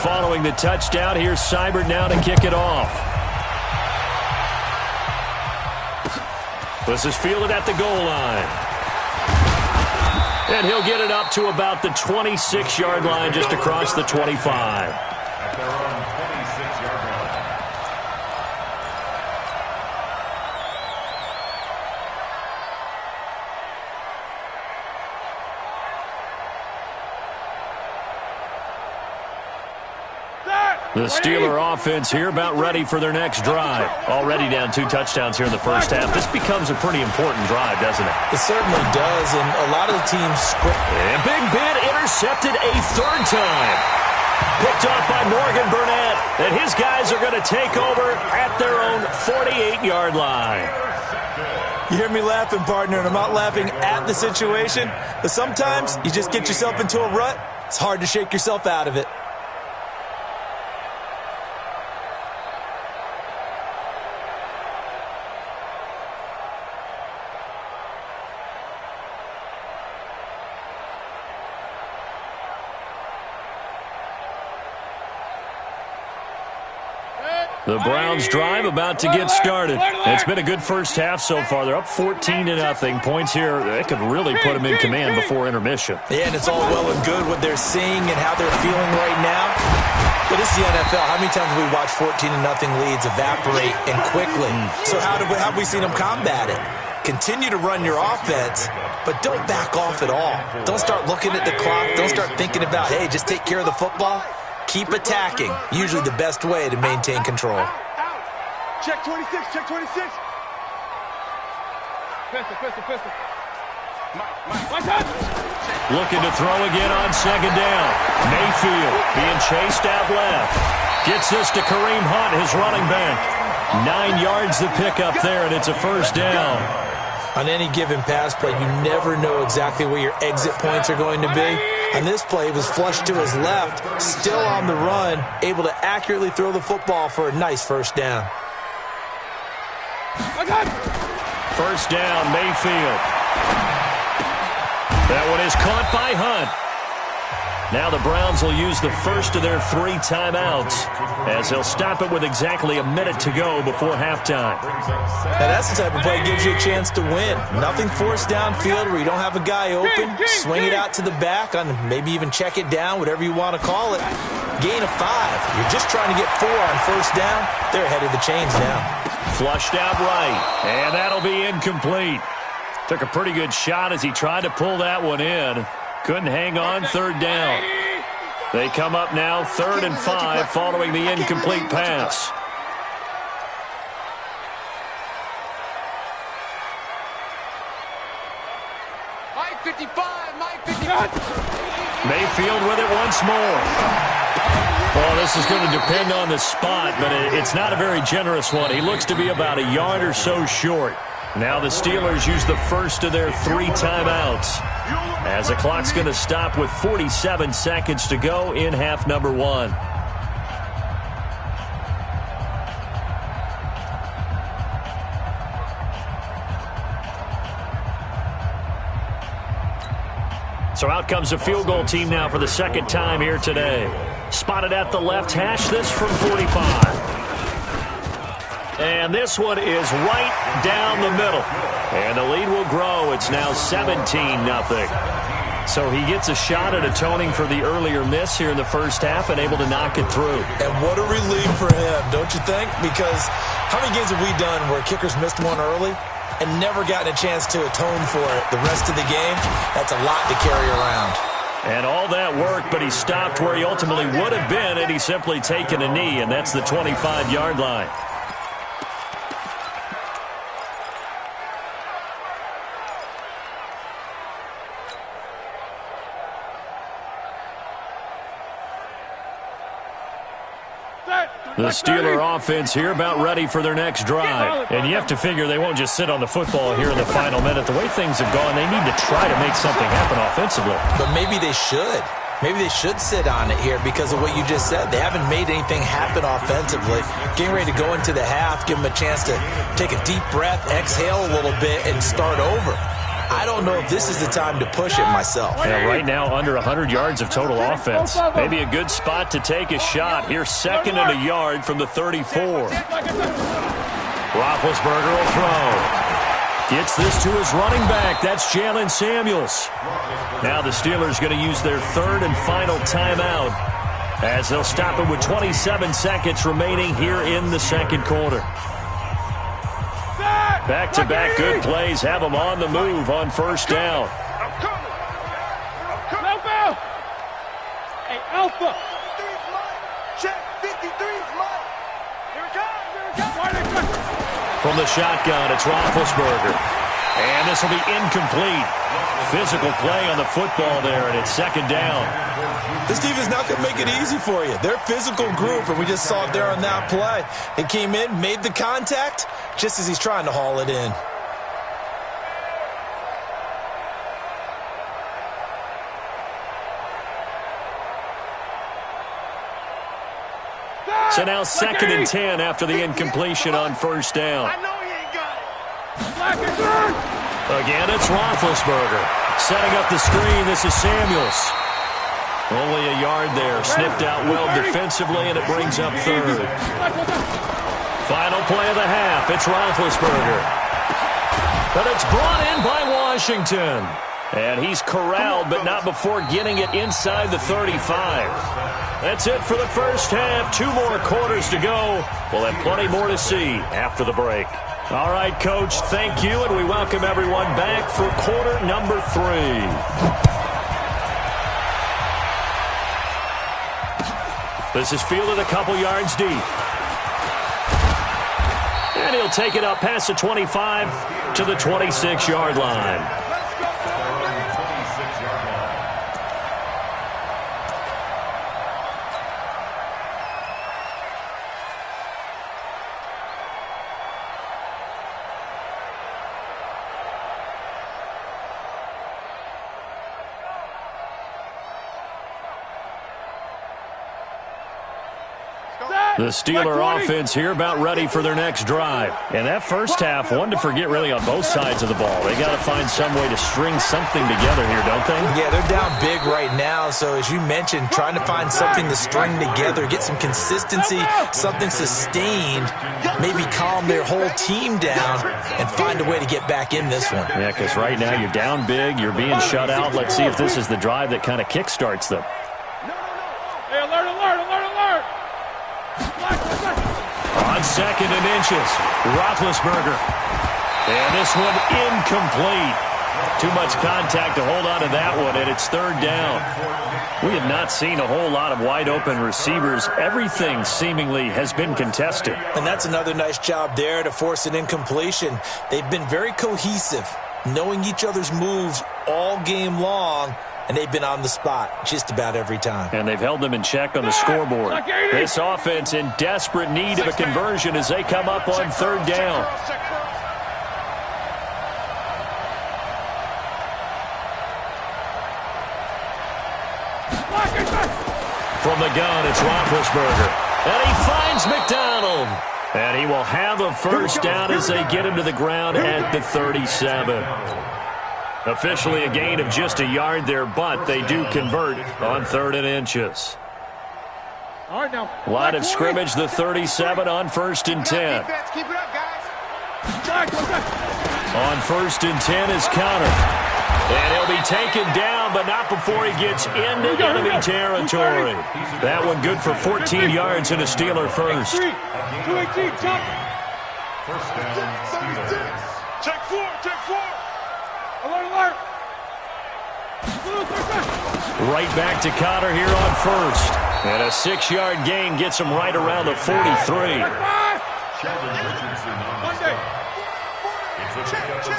Following the touchdown, here's Seibert now to kick it off. This is fielded at the goal line. And he'll get it up to about the 26-yard line, just across the 25. At their own 26-yard line. The Steeler offense here about ready for their next drive. Already down 2 touchdowns here in the first half. This becomes a pretty important drive, doesn't it? It certainly does, and a lot of the teams script. And Big Ben intercepted a third time. Picked off by Morgan Burnett. And his guys are going to take over at their own 48-yard line. You hear me laughing, partner, and I'm not laughing at the situation. But sometimes you just get yourself into a rut. It's hard to shake yourself out of it. The Browns drive about to get started. It's been a good first half so far. They're up 14-0. Points here, they could really put them in command before intermission. Yeah, and it's all well and good what they're seeing and how they're feeling right now. But this is the NFL. How many times have we watched 14-0 leads evaporate and quickly? So how have we seen them combat it? Continue to run your offense, but don't back off at all. Don't start looking at the clock. Don't start thinking about, hey, just take care of the football. Keep attacking. Usually the best way to maintain control. Check 26, check 26. Pistol. Looking to throw again on second down. Mayfield being chased out left. Gets this to Kareem Hunt, his running back. 9 yards to pick up there, and it's a first down. On any given pass play, you never know exactly where your exit points are going to be. On this play, it was flushed to his left, still on the run, able to accurately throw the football for a nice first down. First down, Mayfield. That one is caught by Hunt. Now the Browns will use the first of their 3 timeouts as they'll stop it with exactly a minute to go before halftime. Now that's the type of play that gives you a chance to win. Nothing forced downfield where you don't have a guy open. Swing it out to the back, on maybe even check it down, whatever you want to call it. Gain of 5. You're just trying to get 4 on first down. They're ahead of the chains now. Flushed out right, and that'll be incomplete. Took a pretty good shot as he tried to pull that one in. Couldn't hang on, third down. They come up now 3rd and 5 following the incomplete pass. Mike 55, Mike 55. Mayfield with it once more. Well, this is going to depend on the spot, but it's not a very generous one. He looks to be about a yard or so short. Now the Steelers use the first of their 3 timeouts, as the clock's going to stop with 47 seconds to go in half number 1. So out comes a field goal team now for the second time here today. Spotted at the left hash, this from 45. And this one is right down the middle. And the lead will grow. It's now 17-0. So he gets a shot at atoning for the earlier miss here in the first half and able to knock it through. And what a relief for him, don't you think? Because how many games have we done where kickers missed one early and never gotten a chance to atone for it the rest of the game? That's a lot to carry around. And all that work, but he stopped where he ultimately would have been, and he's simply taken a knee, and that's the 25-yard line. The Steeler offense here about ready for their next drive. And you have to figure they won't just sit on the football here in the final minute. The way things have gone, they need to try to make something happen offensively. But maybe they should. Maybe they should sit on it here because of what you just said. They haven't made anything happen offensively. Getting ready to go into the half, give them a chance to take a deep breath, exhale a little bit, and start over. I don't know if this is the time to push it myself. Yeah, right now, under 100 yards of total offense. Maybe a good spot to take a shot. Here's second and a yard from the 34. Roethlisberger will throw. Gets this to his running back. That's Jalen Samuels. Now the Steelers going to use their third and final timeout as they'll stop it with 27 seconds remaining here in the second quarter. Back-to-back good plays have them on the move on first down. Alpha! Hey, Alpha! Check, 53's mine. Here it comes. From the shotgun, it's Roethlisberger. And this will be incomplete. Physical play on the football there, and it's second down. This defense not going to make it easy for you. They're a physical group, and we just saw it there on that play. It came in, made the contact, just as he's trying to haul it in. So now second and 10 after the incompletion on first down. I know he ain't got it. Again, it's Roethlisberger. Setting up the screen, this is Samuels. Only a yard there. Sniffed out well defensively, and it brings up third. Final play of the half. It's Roethlisberger. But it's brought in by Washington. And he's corralled, but not before getting it inside the 35. That's it for the first half. 2 more quarters to go. We'll have plenty more to see after the break. All right, Coach, thank you, and we welcome everyone back for quarter number 3. This is fielded a couple yards deep. And he'll take it up past the 25 to the 26-yard line. The Steeler offense here about ready for their next drive. And that first half, one to forget really on both sides of the ball. They got to find some way to string something together here, don't they? Yeah, they're down big right now. So as you mentioned, trying to find something to string together, get some consistency, something sustained, maybe calm their whole team down and find a way to get back in this one. Yeah, because right now you're down big, you're being shut out. Let's see if this is the drive that kind of kickstarts them. Hey, alert, alert, alert, alert! On second and inches, Roethlisberger. And this one incomplete. Too much contact to hold on to that one, and it's third down. We have not seen a whole lot of wide-open receivers. Everything seemingly has been contested. And that's another nice job there to force an incompletion. They've been very cohesive, knowing each other's moves all game long, and they've been on the spot just about every time. And they've held them in check on the scoreboard. This offense in desperate need of a conversion as they come up on third down. From the gun, it's Roethlisberger. And he finds McDonald. And he will have a first down as they get him to the ground at the 37. Officially a gain of just a yard there, but they do convert on 3rd and inches. All right, now. Line of scrimmage, the 37 on 1st and 10. Keep it up, guys. On 1st and 10 is Connor. And he'll be taken down, but not before he gets into enemy territory. That one good for 14 yards and a Steeler first. 218, jump. First down, Steelers. Check 4, check 4. Alert. Right back to Connor here on 1st. And a 6-yard gain gets him right around the 43. Sheldon Richardson on the stop. It's a pickup of 6.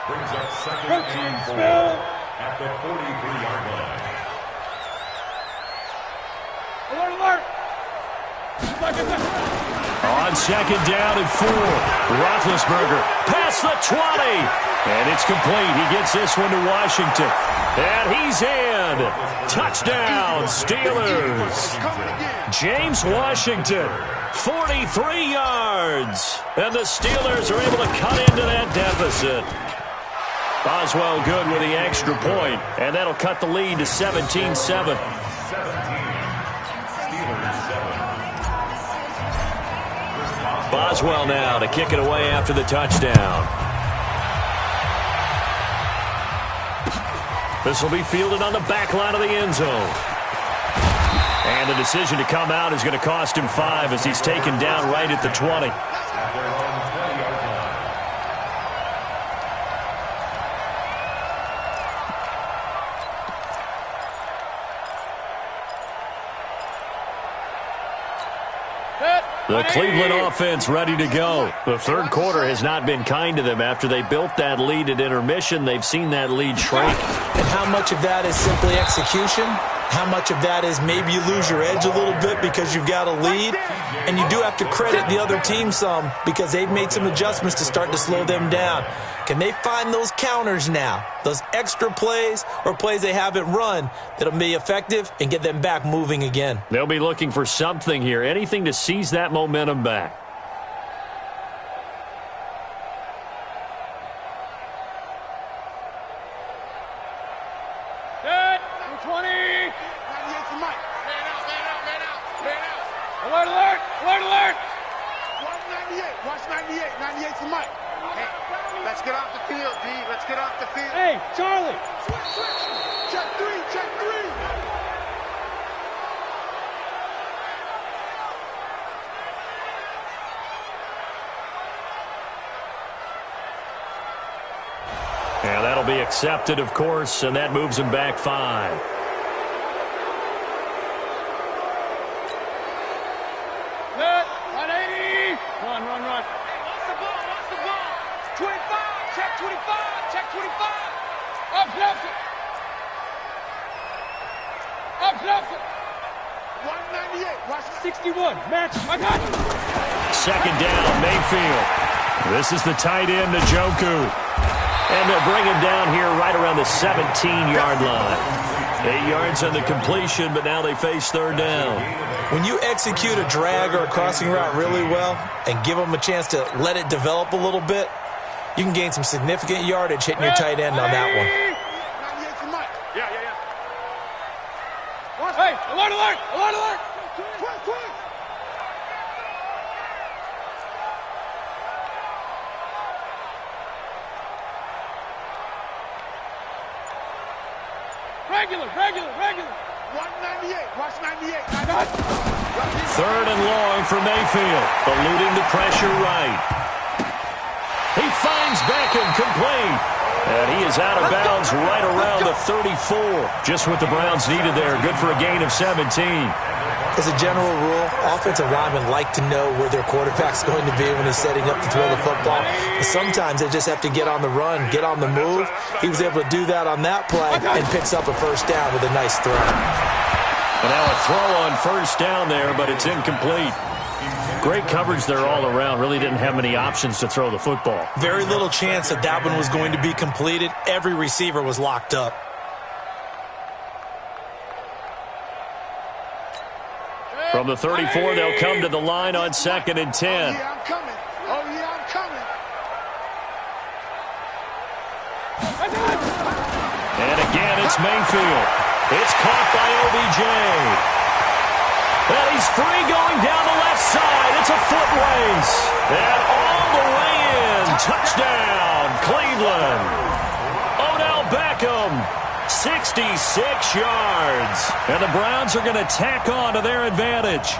Brings up 2nd and 4 at the 43-yard line. Alert. On 2nd down and 4. Roethlisberger past the 20. And it's complete. He gets this one to Washington. And he's in. Touchdown, Steelers. James Washington, 43 yards. And the Steelers are able to cut into that deficit. Boswell good with the extra point, and that'll cut the lead to 17-7. 17. Boswell now to kick it away after the touchdown. This will be fielded on the back line of the end zone. And the decision to come out is going to cost him 5 as he's taken down right at the 20. The Cleveland offense ready to go. The 3rd quarter has not been kind to them. After they built that lead at intermission, they've seen that lead shrink. And how much of that is simply execution? How much of that is maybe you lose your edge a little bit because you've got a lead? And you do have to credit the other team some because they've made some adjustments to start to slow them down. Can they find those counters now, those extra plays or plays they haven't run that'll be effective and get them back moving again? They'll be looking for something here, anything to seize that momentum back. Good. 20. 98 for Mike. Man out. Alert. 198. Watch 98. 98 for Mike. Hey, let's get off the field, D. Let's get off the field. Hey, Charlie. Switch. Check 3. And that'll be accepted, of course, and that moves him back 5. Good. 180. Run. Watch the ball. 25. Check 25. Check 25. Up left. 198. Watch 61. Match. I got it. 2nd down, Mayfield. This is the tight end, Njoku. And they'll bring him down here right around the 17-yard line. 8 yards on the completion, but now they face 3rd down. When you execute a drag or a crossing route really well and give them a chance to let it develop a little bit, you can gain some significant yardage hitting your tight end on that one. 98 for Mike. Yeah. Hey, alert. Quick. Regular. 198. Watch 98. 3rd and long for Mayfield. Eluding the pressure right. He finds Beckham complete. And he is out of bounds right around the 34. Just what the Browns needed there. Good for a gain of 17. As a general rule, offensive linemen like to know where their quarterback's going to be when he's setting up to throw the football. And sometimes they just have to get on the run, get on the move. He was able to do that on that play and picks up a 1st down with a nice throw. And now a throw on 1st down there, but it's incomplete. Great coverage there all around. Really didn't have many options to throw the football. Very little chance that one was going to be completed. Every receiver was locked up. From the 34, they'll come to the line on 2nd and 10. Oh, yeah, I'm coming. And again, it's Mayfield. It's caught by OBJ. And he's free going down the left side. It's a foot race. And all the way in. Touchdown, Cleveland. Odell Beckham, 66 yards. And the Browns are going to tack on to their advantage.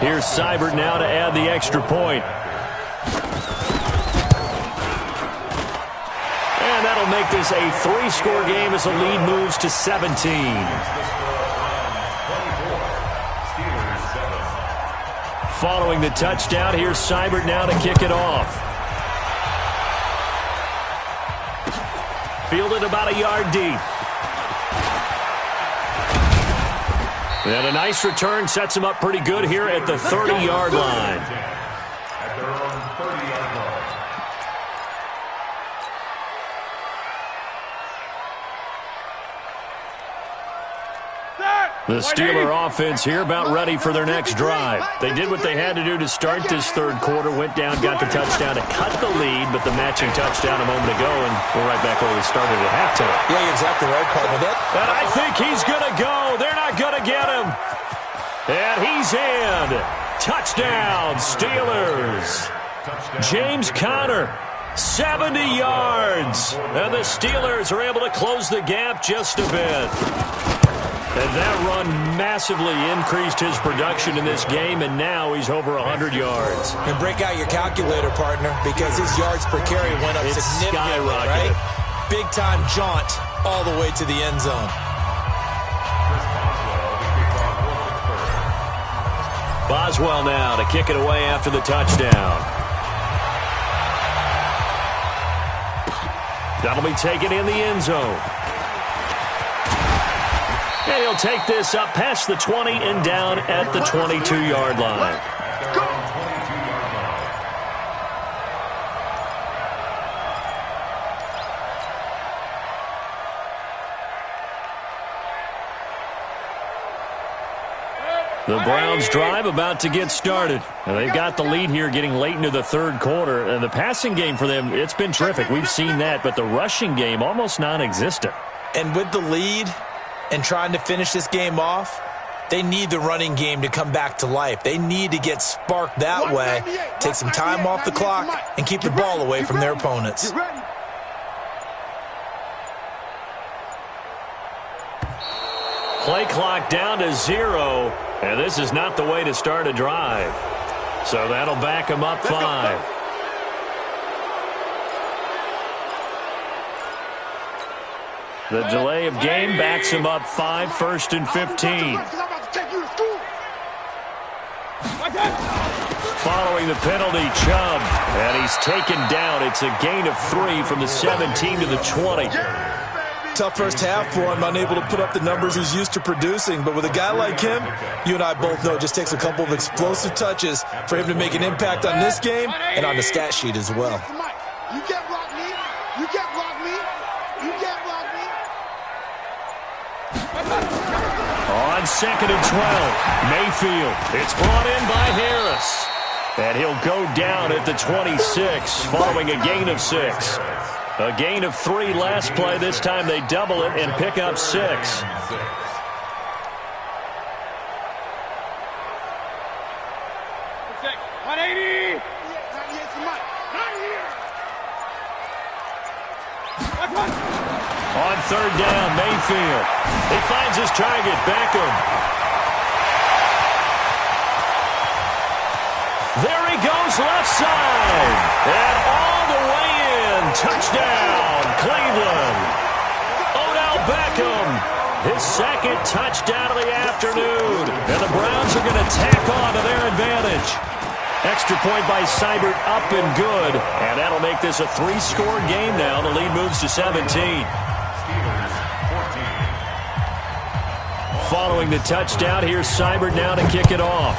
Here's Seibert now to add the extra point. And that'll make this a 3-score game as the lead moves to 17. Following the touchdown, here's Seibert now to kick it off. Fielded about a yard deep. And a nice return sets him up pretty good here at the 30-yard line. At their own 30-yard line. The Steeler offense here about ready for their next drive. They did what they had to do to start this third quarter, went down, got the touchdown to cut the lead, but the matching touchdown a moment ago, and we're right back where we started at halftime. Yeah, you're exactly right, partner. And I think he's going to go. They're not going to get him. And he's in. Touchdown, Steelers. James Conner, 70 yards. And the Steelers are able to close the gap just a bit. And that run massively increased his production in this game, and now he's over 100 yards. And break out your calculator, partner, because his yards per carry went up significantly, right? Big-time jaunt all the way to the end zone. Boswell now to kick it away after the touchdown. That'll be taken in the end zone. And he'll take this up past the 20 and down at the 22-yard line. The Browns drive about to get started. And they've got the lead here getting late into the third quarter. And the passing game for them, it's been terrific. We've seen that, but the rushing game almost non-existent. And with the lead and trying to finish this game off, they need the running game to come back to life. They need to get sparked that way, take some time off the clock, and keep the ball away from their opponents. Play clock down to 0, and this is not the way to start a drive. So that'll back them up 5. The delay of game backs him up 5, 1st and 15. Following the penalty, Chubb, and he's taken down. It's a gain of 3 from the 17 to the 20. Tough first half for him, unable to put up the numbers he's used to producing. But with a guy like him, you and I both know it just takes a couple of explosive touches for him to make an impact on this game and on the stat sheet as well. You can't block me. You can't block me. You can't block me. On 2nd and 12, Mayfield. It's brought in by Harris. And he'll go down at the 26 following a gain of 6. A gain of 3 last play. This time they double it and pick up 6. 180. On 3rd down, Mayfield. He finds his target, Beckham. There he goes, left side. And all the way in. Touchdown, Cleveland. Odell Beckham, his 2nd touchdown of the afternoon. And the Browns are going to tack on to their advantage. Extra point by Seibert, up and good. And that'll make this a 3-score game now. The lead moves to 17. Following the touchdown, here's Seibert now to kick it off.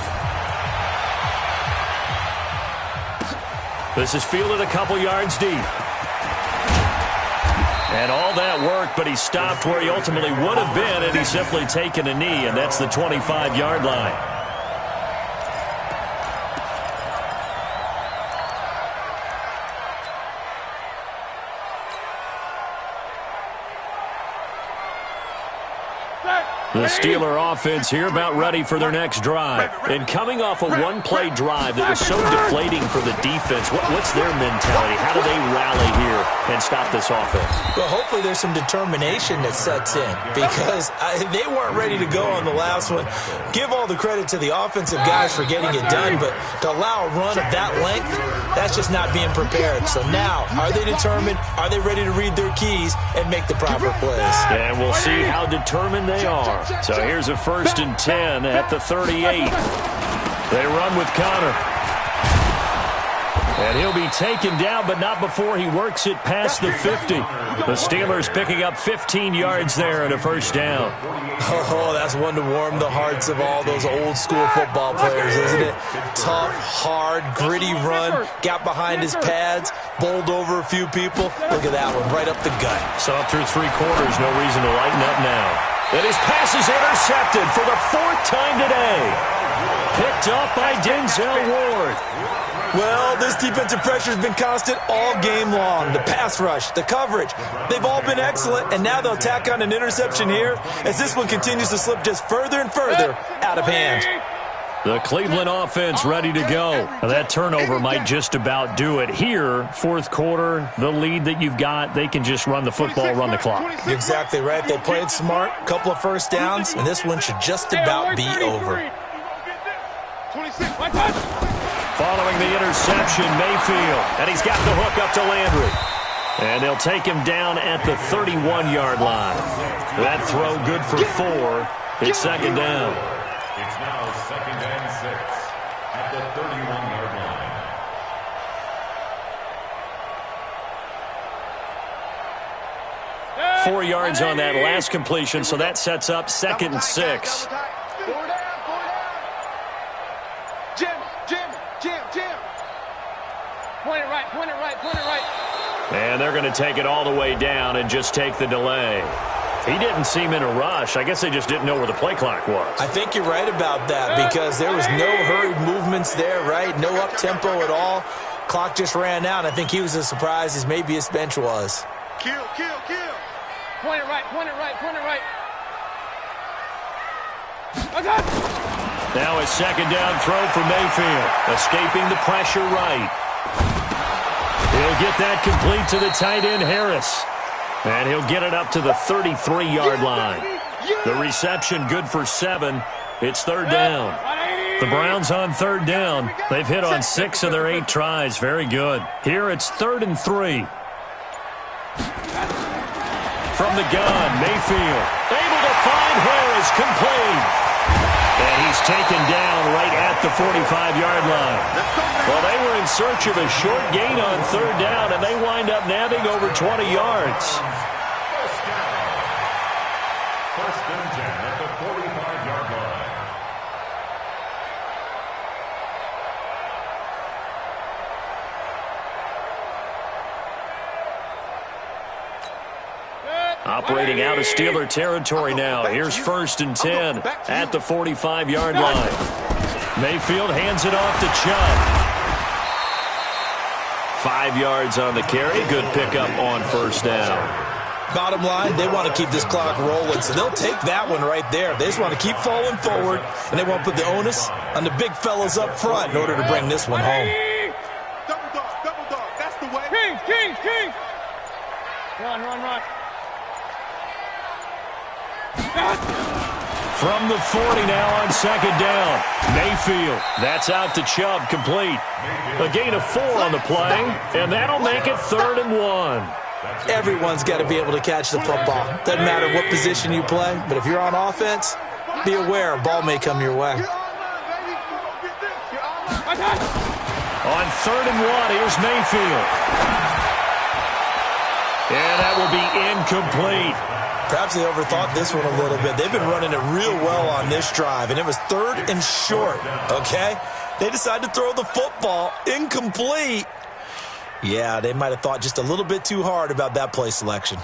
This is fielded a couple yards deep. And all that worked, but he stopped where he ultimately would have been, and he's simply taken a knee, and that's the 25-yard line. The Steeler offense here about ready for their next drive. And coming off a one-play drive that was so deflating for the defense, what's their mentality? How do they rally here and stop this offense? Well, hopefully there's some determination that sets in because they weren't ready to go on the last one. Give all the credit to the offensive guys for getting it done, but to allow a run of that length, that's just not being prepared. So now, are they determined? Are they ready to read their keys and make the proper plays? And we'll see how determined they are. So here's a 1st and 10 at the 38. They run with Connor. And he'll be taken down, but not before he works it past the 50. The Steelers picking up 15 yards there and a 1st down. Oh, that's one to warm the hearts of all those old school football players, isn't it? Tough, hard, gritty run, got behind his pads, bowled over a few people. Look at that one, right up the gut. So up through 3 quarters, no reason to lighten up now. And his pass is intercepted for the 4th time today. Picked up by Denzel Ward. Well, this defensive pressure has been constant all game long. The pass rush, the coverage, they've all been excellent, and now they'll tack on an interception here as this one continues to slip just further and further out of hand. The Cleveland offense ready to go. Now, that turnover might just about do it. Here, 4th quarter, the lead that you've got, they can just run the football, run the clock. Exactly right. They played smart, couple of 1st downs, and this one should just about be over. 26, Following the interception, Mayfield, and he's got the hook up to Landry. And they'll take him down at the 31-yard line. That throw good for 4. It's 2nd down. It's now 2nd and 6 at the 31-yard line. 4 yards on that last completion, so that sets up 2nd and 6. Jim. Point it right. And they're going to take it all the way down and just take the delay. He didn't seem in a rush. I guess they just didn't know where the play clock was. I think you're right about that because there was no hurried movements there, right? No up-tempo at all. Clock just ran out. I think he was as surprised as maybe his bench was. Kill. Point it right. Okay. Now a 2nd down throw for Mayfield. Escaping the pressure right. He'll get that complete to the tight end, Harris. And he'll get it up to the 33-yard line. The reception good for 7. It's 3rd down. The Browns on 3rd down. They've hit on 6 of their 8 tries. Very good. Here it's 3rd and 3. From the gun, Mayfield. Able to find Harris, complete. And he's taken down right at the 45-yard line. Well, they were in search of a short gain on 3rd down, and they wind up nabbing over 20 yards. 1st and 10 at the 45-yard line. Operating out of Steeler territory now. Here's 1st and 10 at the 45-yard line. Mayfield hands it off to Chubb. 5 yards on the carry. Good pickup on 1st down. Bottom line, they want to keep this clock rolling, so they'll take that one right there. They just want to keep falling forward, and they want to put the onus on the big fellas up front in order to bring this one home. Double dog. That's the way. King. Run. From the 40 now on 2nd down. Mayfield, that's out to Chubb, complete. A gain of 4 on the play, and that'll make it 3rd and 1. Everyone's got to be able to catch the football. Doesn't matter what position you play, but if you're on offense, be aware a ball may come your way. On 3rd and 1, here's Mayfield. And that will be incomplete. Perhaps they overthought this one a little bit. They've been running it real well on this drive, and it was 3rd and short, okay? They decided to throw the football incomplete. Yeah, they might have thought just a little bit too hard about that play selection.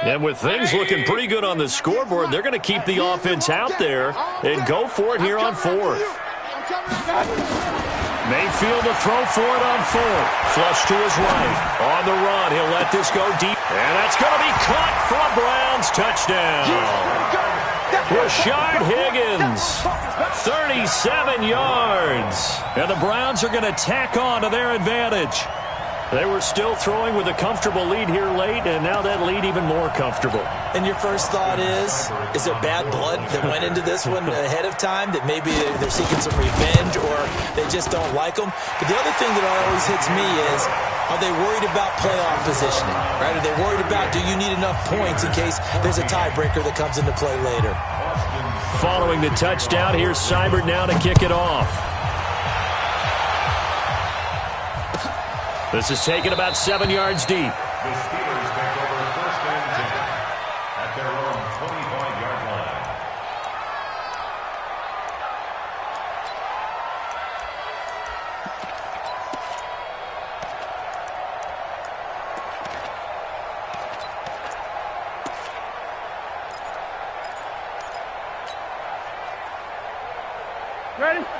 And with things looking pretty good on the scoreboard, they're going to keep the offense out there and go for it here on fourth. Mayfield to throw for it on fourth. Flush to his right. On the run, he'll let this go deep. And that's going to be caught for a Browns touchdown. Rashard Higgins, 37 yards. And the Browns are going to tack on to their advantage. They were still throwing with a comfortable lead here late, and now that lead even more comfortable. And your first thought is there bad blood that went into this one ahead of time, that maybe they're seeking some revenge or they just don't like them? But the other thing that always hits me is, are they worried about playoff positioning? Right? Are they worried about, do you need enough points in case there's a tiebreaker that comes into play later? Following the touchdown, here's Seibert now to kick it off. This is taken about 7 yards deep. The Steelers take over first and 10 at their own 25-yard line.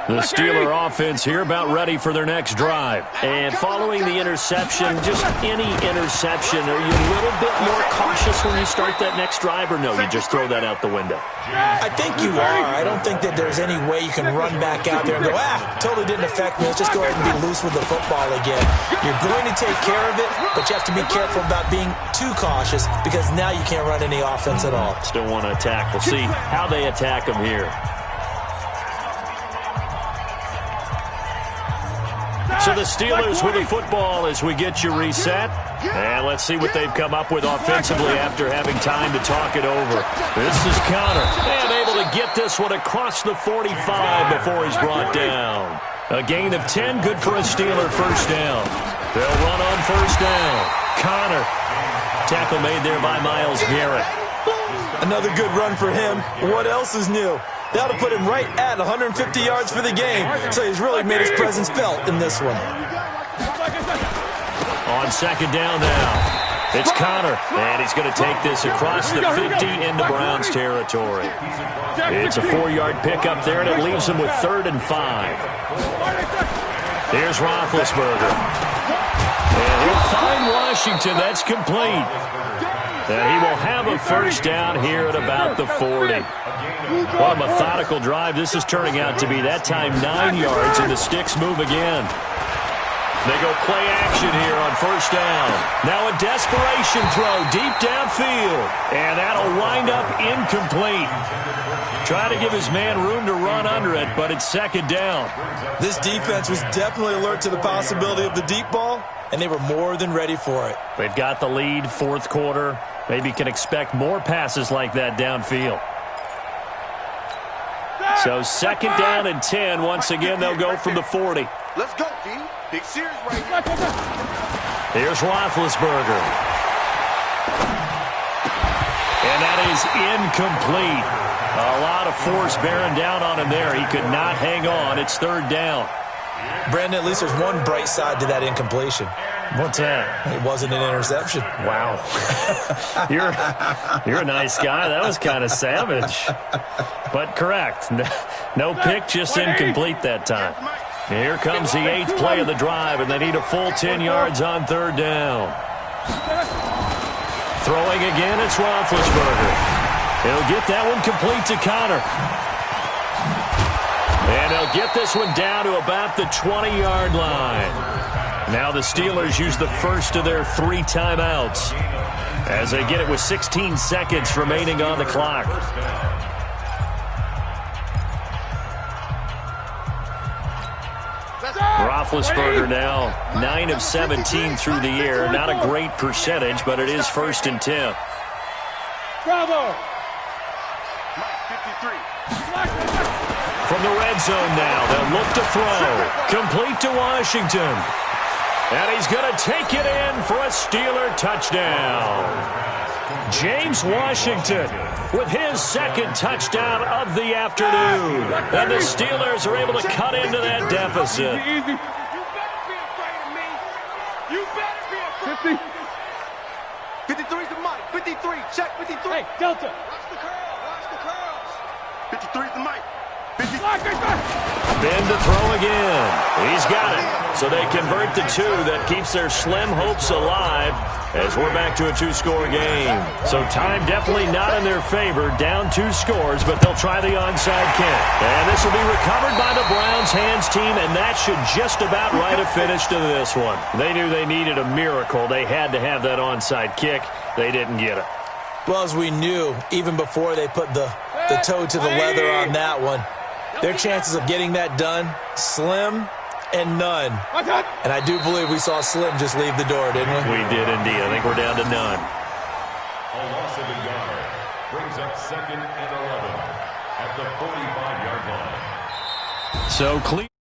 The Steeler offense here about ready for their next drive. And following the interception, just any interception, are you a little bit more cautious when you start that next drive, or no, you just throw that out the window? I think you are. I don't think that there's any way you can run back out there and go, totally didn't affect me. Let's just go ahead and be loose with the football again. You're going to take care of it, but you have to be careful about being too cautious because now you can't run any offense at all. Still want to attack. We'll see how they attack them here. So the Steelers with the football as we get you reset. And let's see what they've come up with offensively after having time to talk it over. This is Connor. And able to get this one across the 45 before he's brought down. A gain of 10, good for a Steeler first down. They'll run on first down. Connor. Tackle made there by Myles Garrett. Another good run for him. What else is new? That'll put him right at 150 yards for the game. So he's really made his presence felt in this one. On second down now, it's Connor. And he's going to take this across the 50 into Browns territory. It's a 4-yard pickup there, and it leaves him with 3rd and 5. Here's Roethlisberger. And he'll find Washington. That's complete. And he will have a first down here at about the 40. What a methodical drive this is turning out to be. That time 9 yards, and the sticks move again. They go play action here on first down. Now a desperation throw deep downfield. And that'll wind up incomplete. Try to give his man room to run under it, but it's second down. This defense was definitely alert to the possibility of the deep ball, and they were more than ready for it. They've got the lead, fourth quarter. Maybe can expect more passes like that downfield. So second down and 10. Once again, they'll go from the 40. Let's go, D. Big series right here. Here's Roethlisberger. And that is incomplete. A lot of force bearing down on him there. He could not hang on. It's third down. Brandon, at least there's one bright side to that incompletion. What's that? It wasn't an interception. Wow. You're a nice guy. That was kind of savage. But correct. No pick, just incomplete that time. Here comes the 8th play of the drive, and they need a full 10 yards on third down. Throwing again, it's Roethlisberger. He'll get that one complete to Connor. And they'll get this one down to about the 20-yard line. Now the Steelers use the first of their 3 timeouts as they get it with 16 seconds remaining on the clock. Roethlisberger now 9 of 17 through the air. Not a great percentage, but it is 1st and 10. Bravo. From the red zone now, they'll look to throw. Complete to Washington. And he's going to take it in for a Steeler touchdown. James Washington with his 2nd touchdown of the afternoon. And the Steelers are able to cut into that deficit. You better be afraid of me. You better be afraid. 53's the mic. 53, check 53. Hey, Delta. Watch the curls. 53 is the mic. 50. Ben to throw again. He's got it. So they convert the 2. That keeps their slim hopes alive as we're back to a 2-score game. So time definitely not in their favor. Down 2 scores, but they'll try the onside kick. And this will be recovered by the Browns hands team, and that should just about write a finish to this one. They knew they needed a miracle. They had to have that onside kick. They didn't get it. Well, as we knew, even before they put the toe to the leather on that one, their chances of getting that done, slim and none. And I do believe we saw Slim just leave the door, didn't we? We did indeed. I think we're down to none. A loss of a yard brings up 2nd and 11 at the 45-yard line. So clean.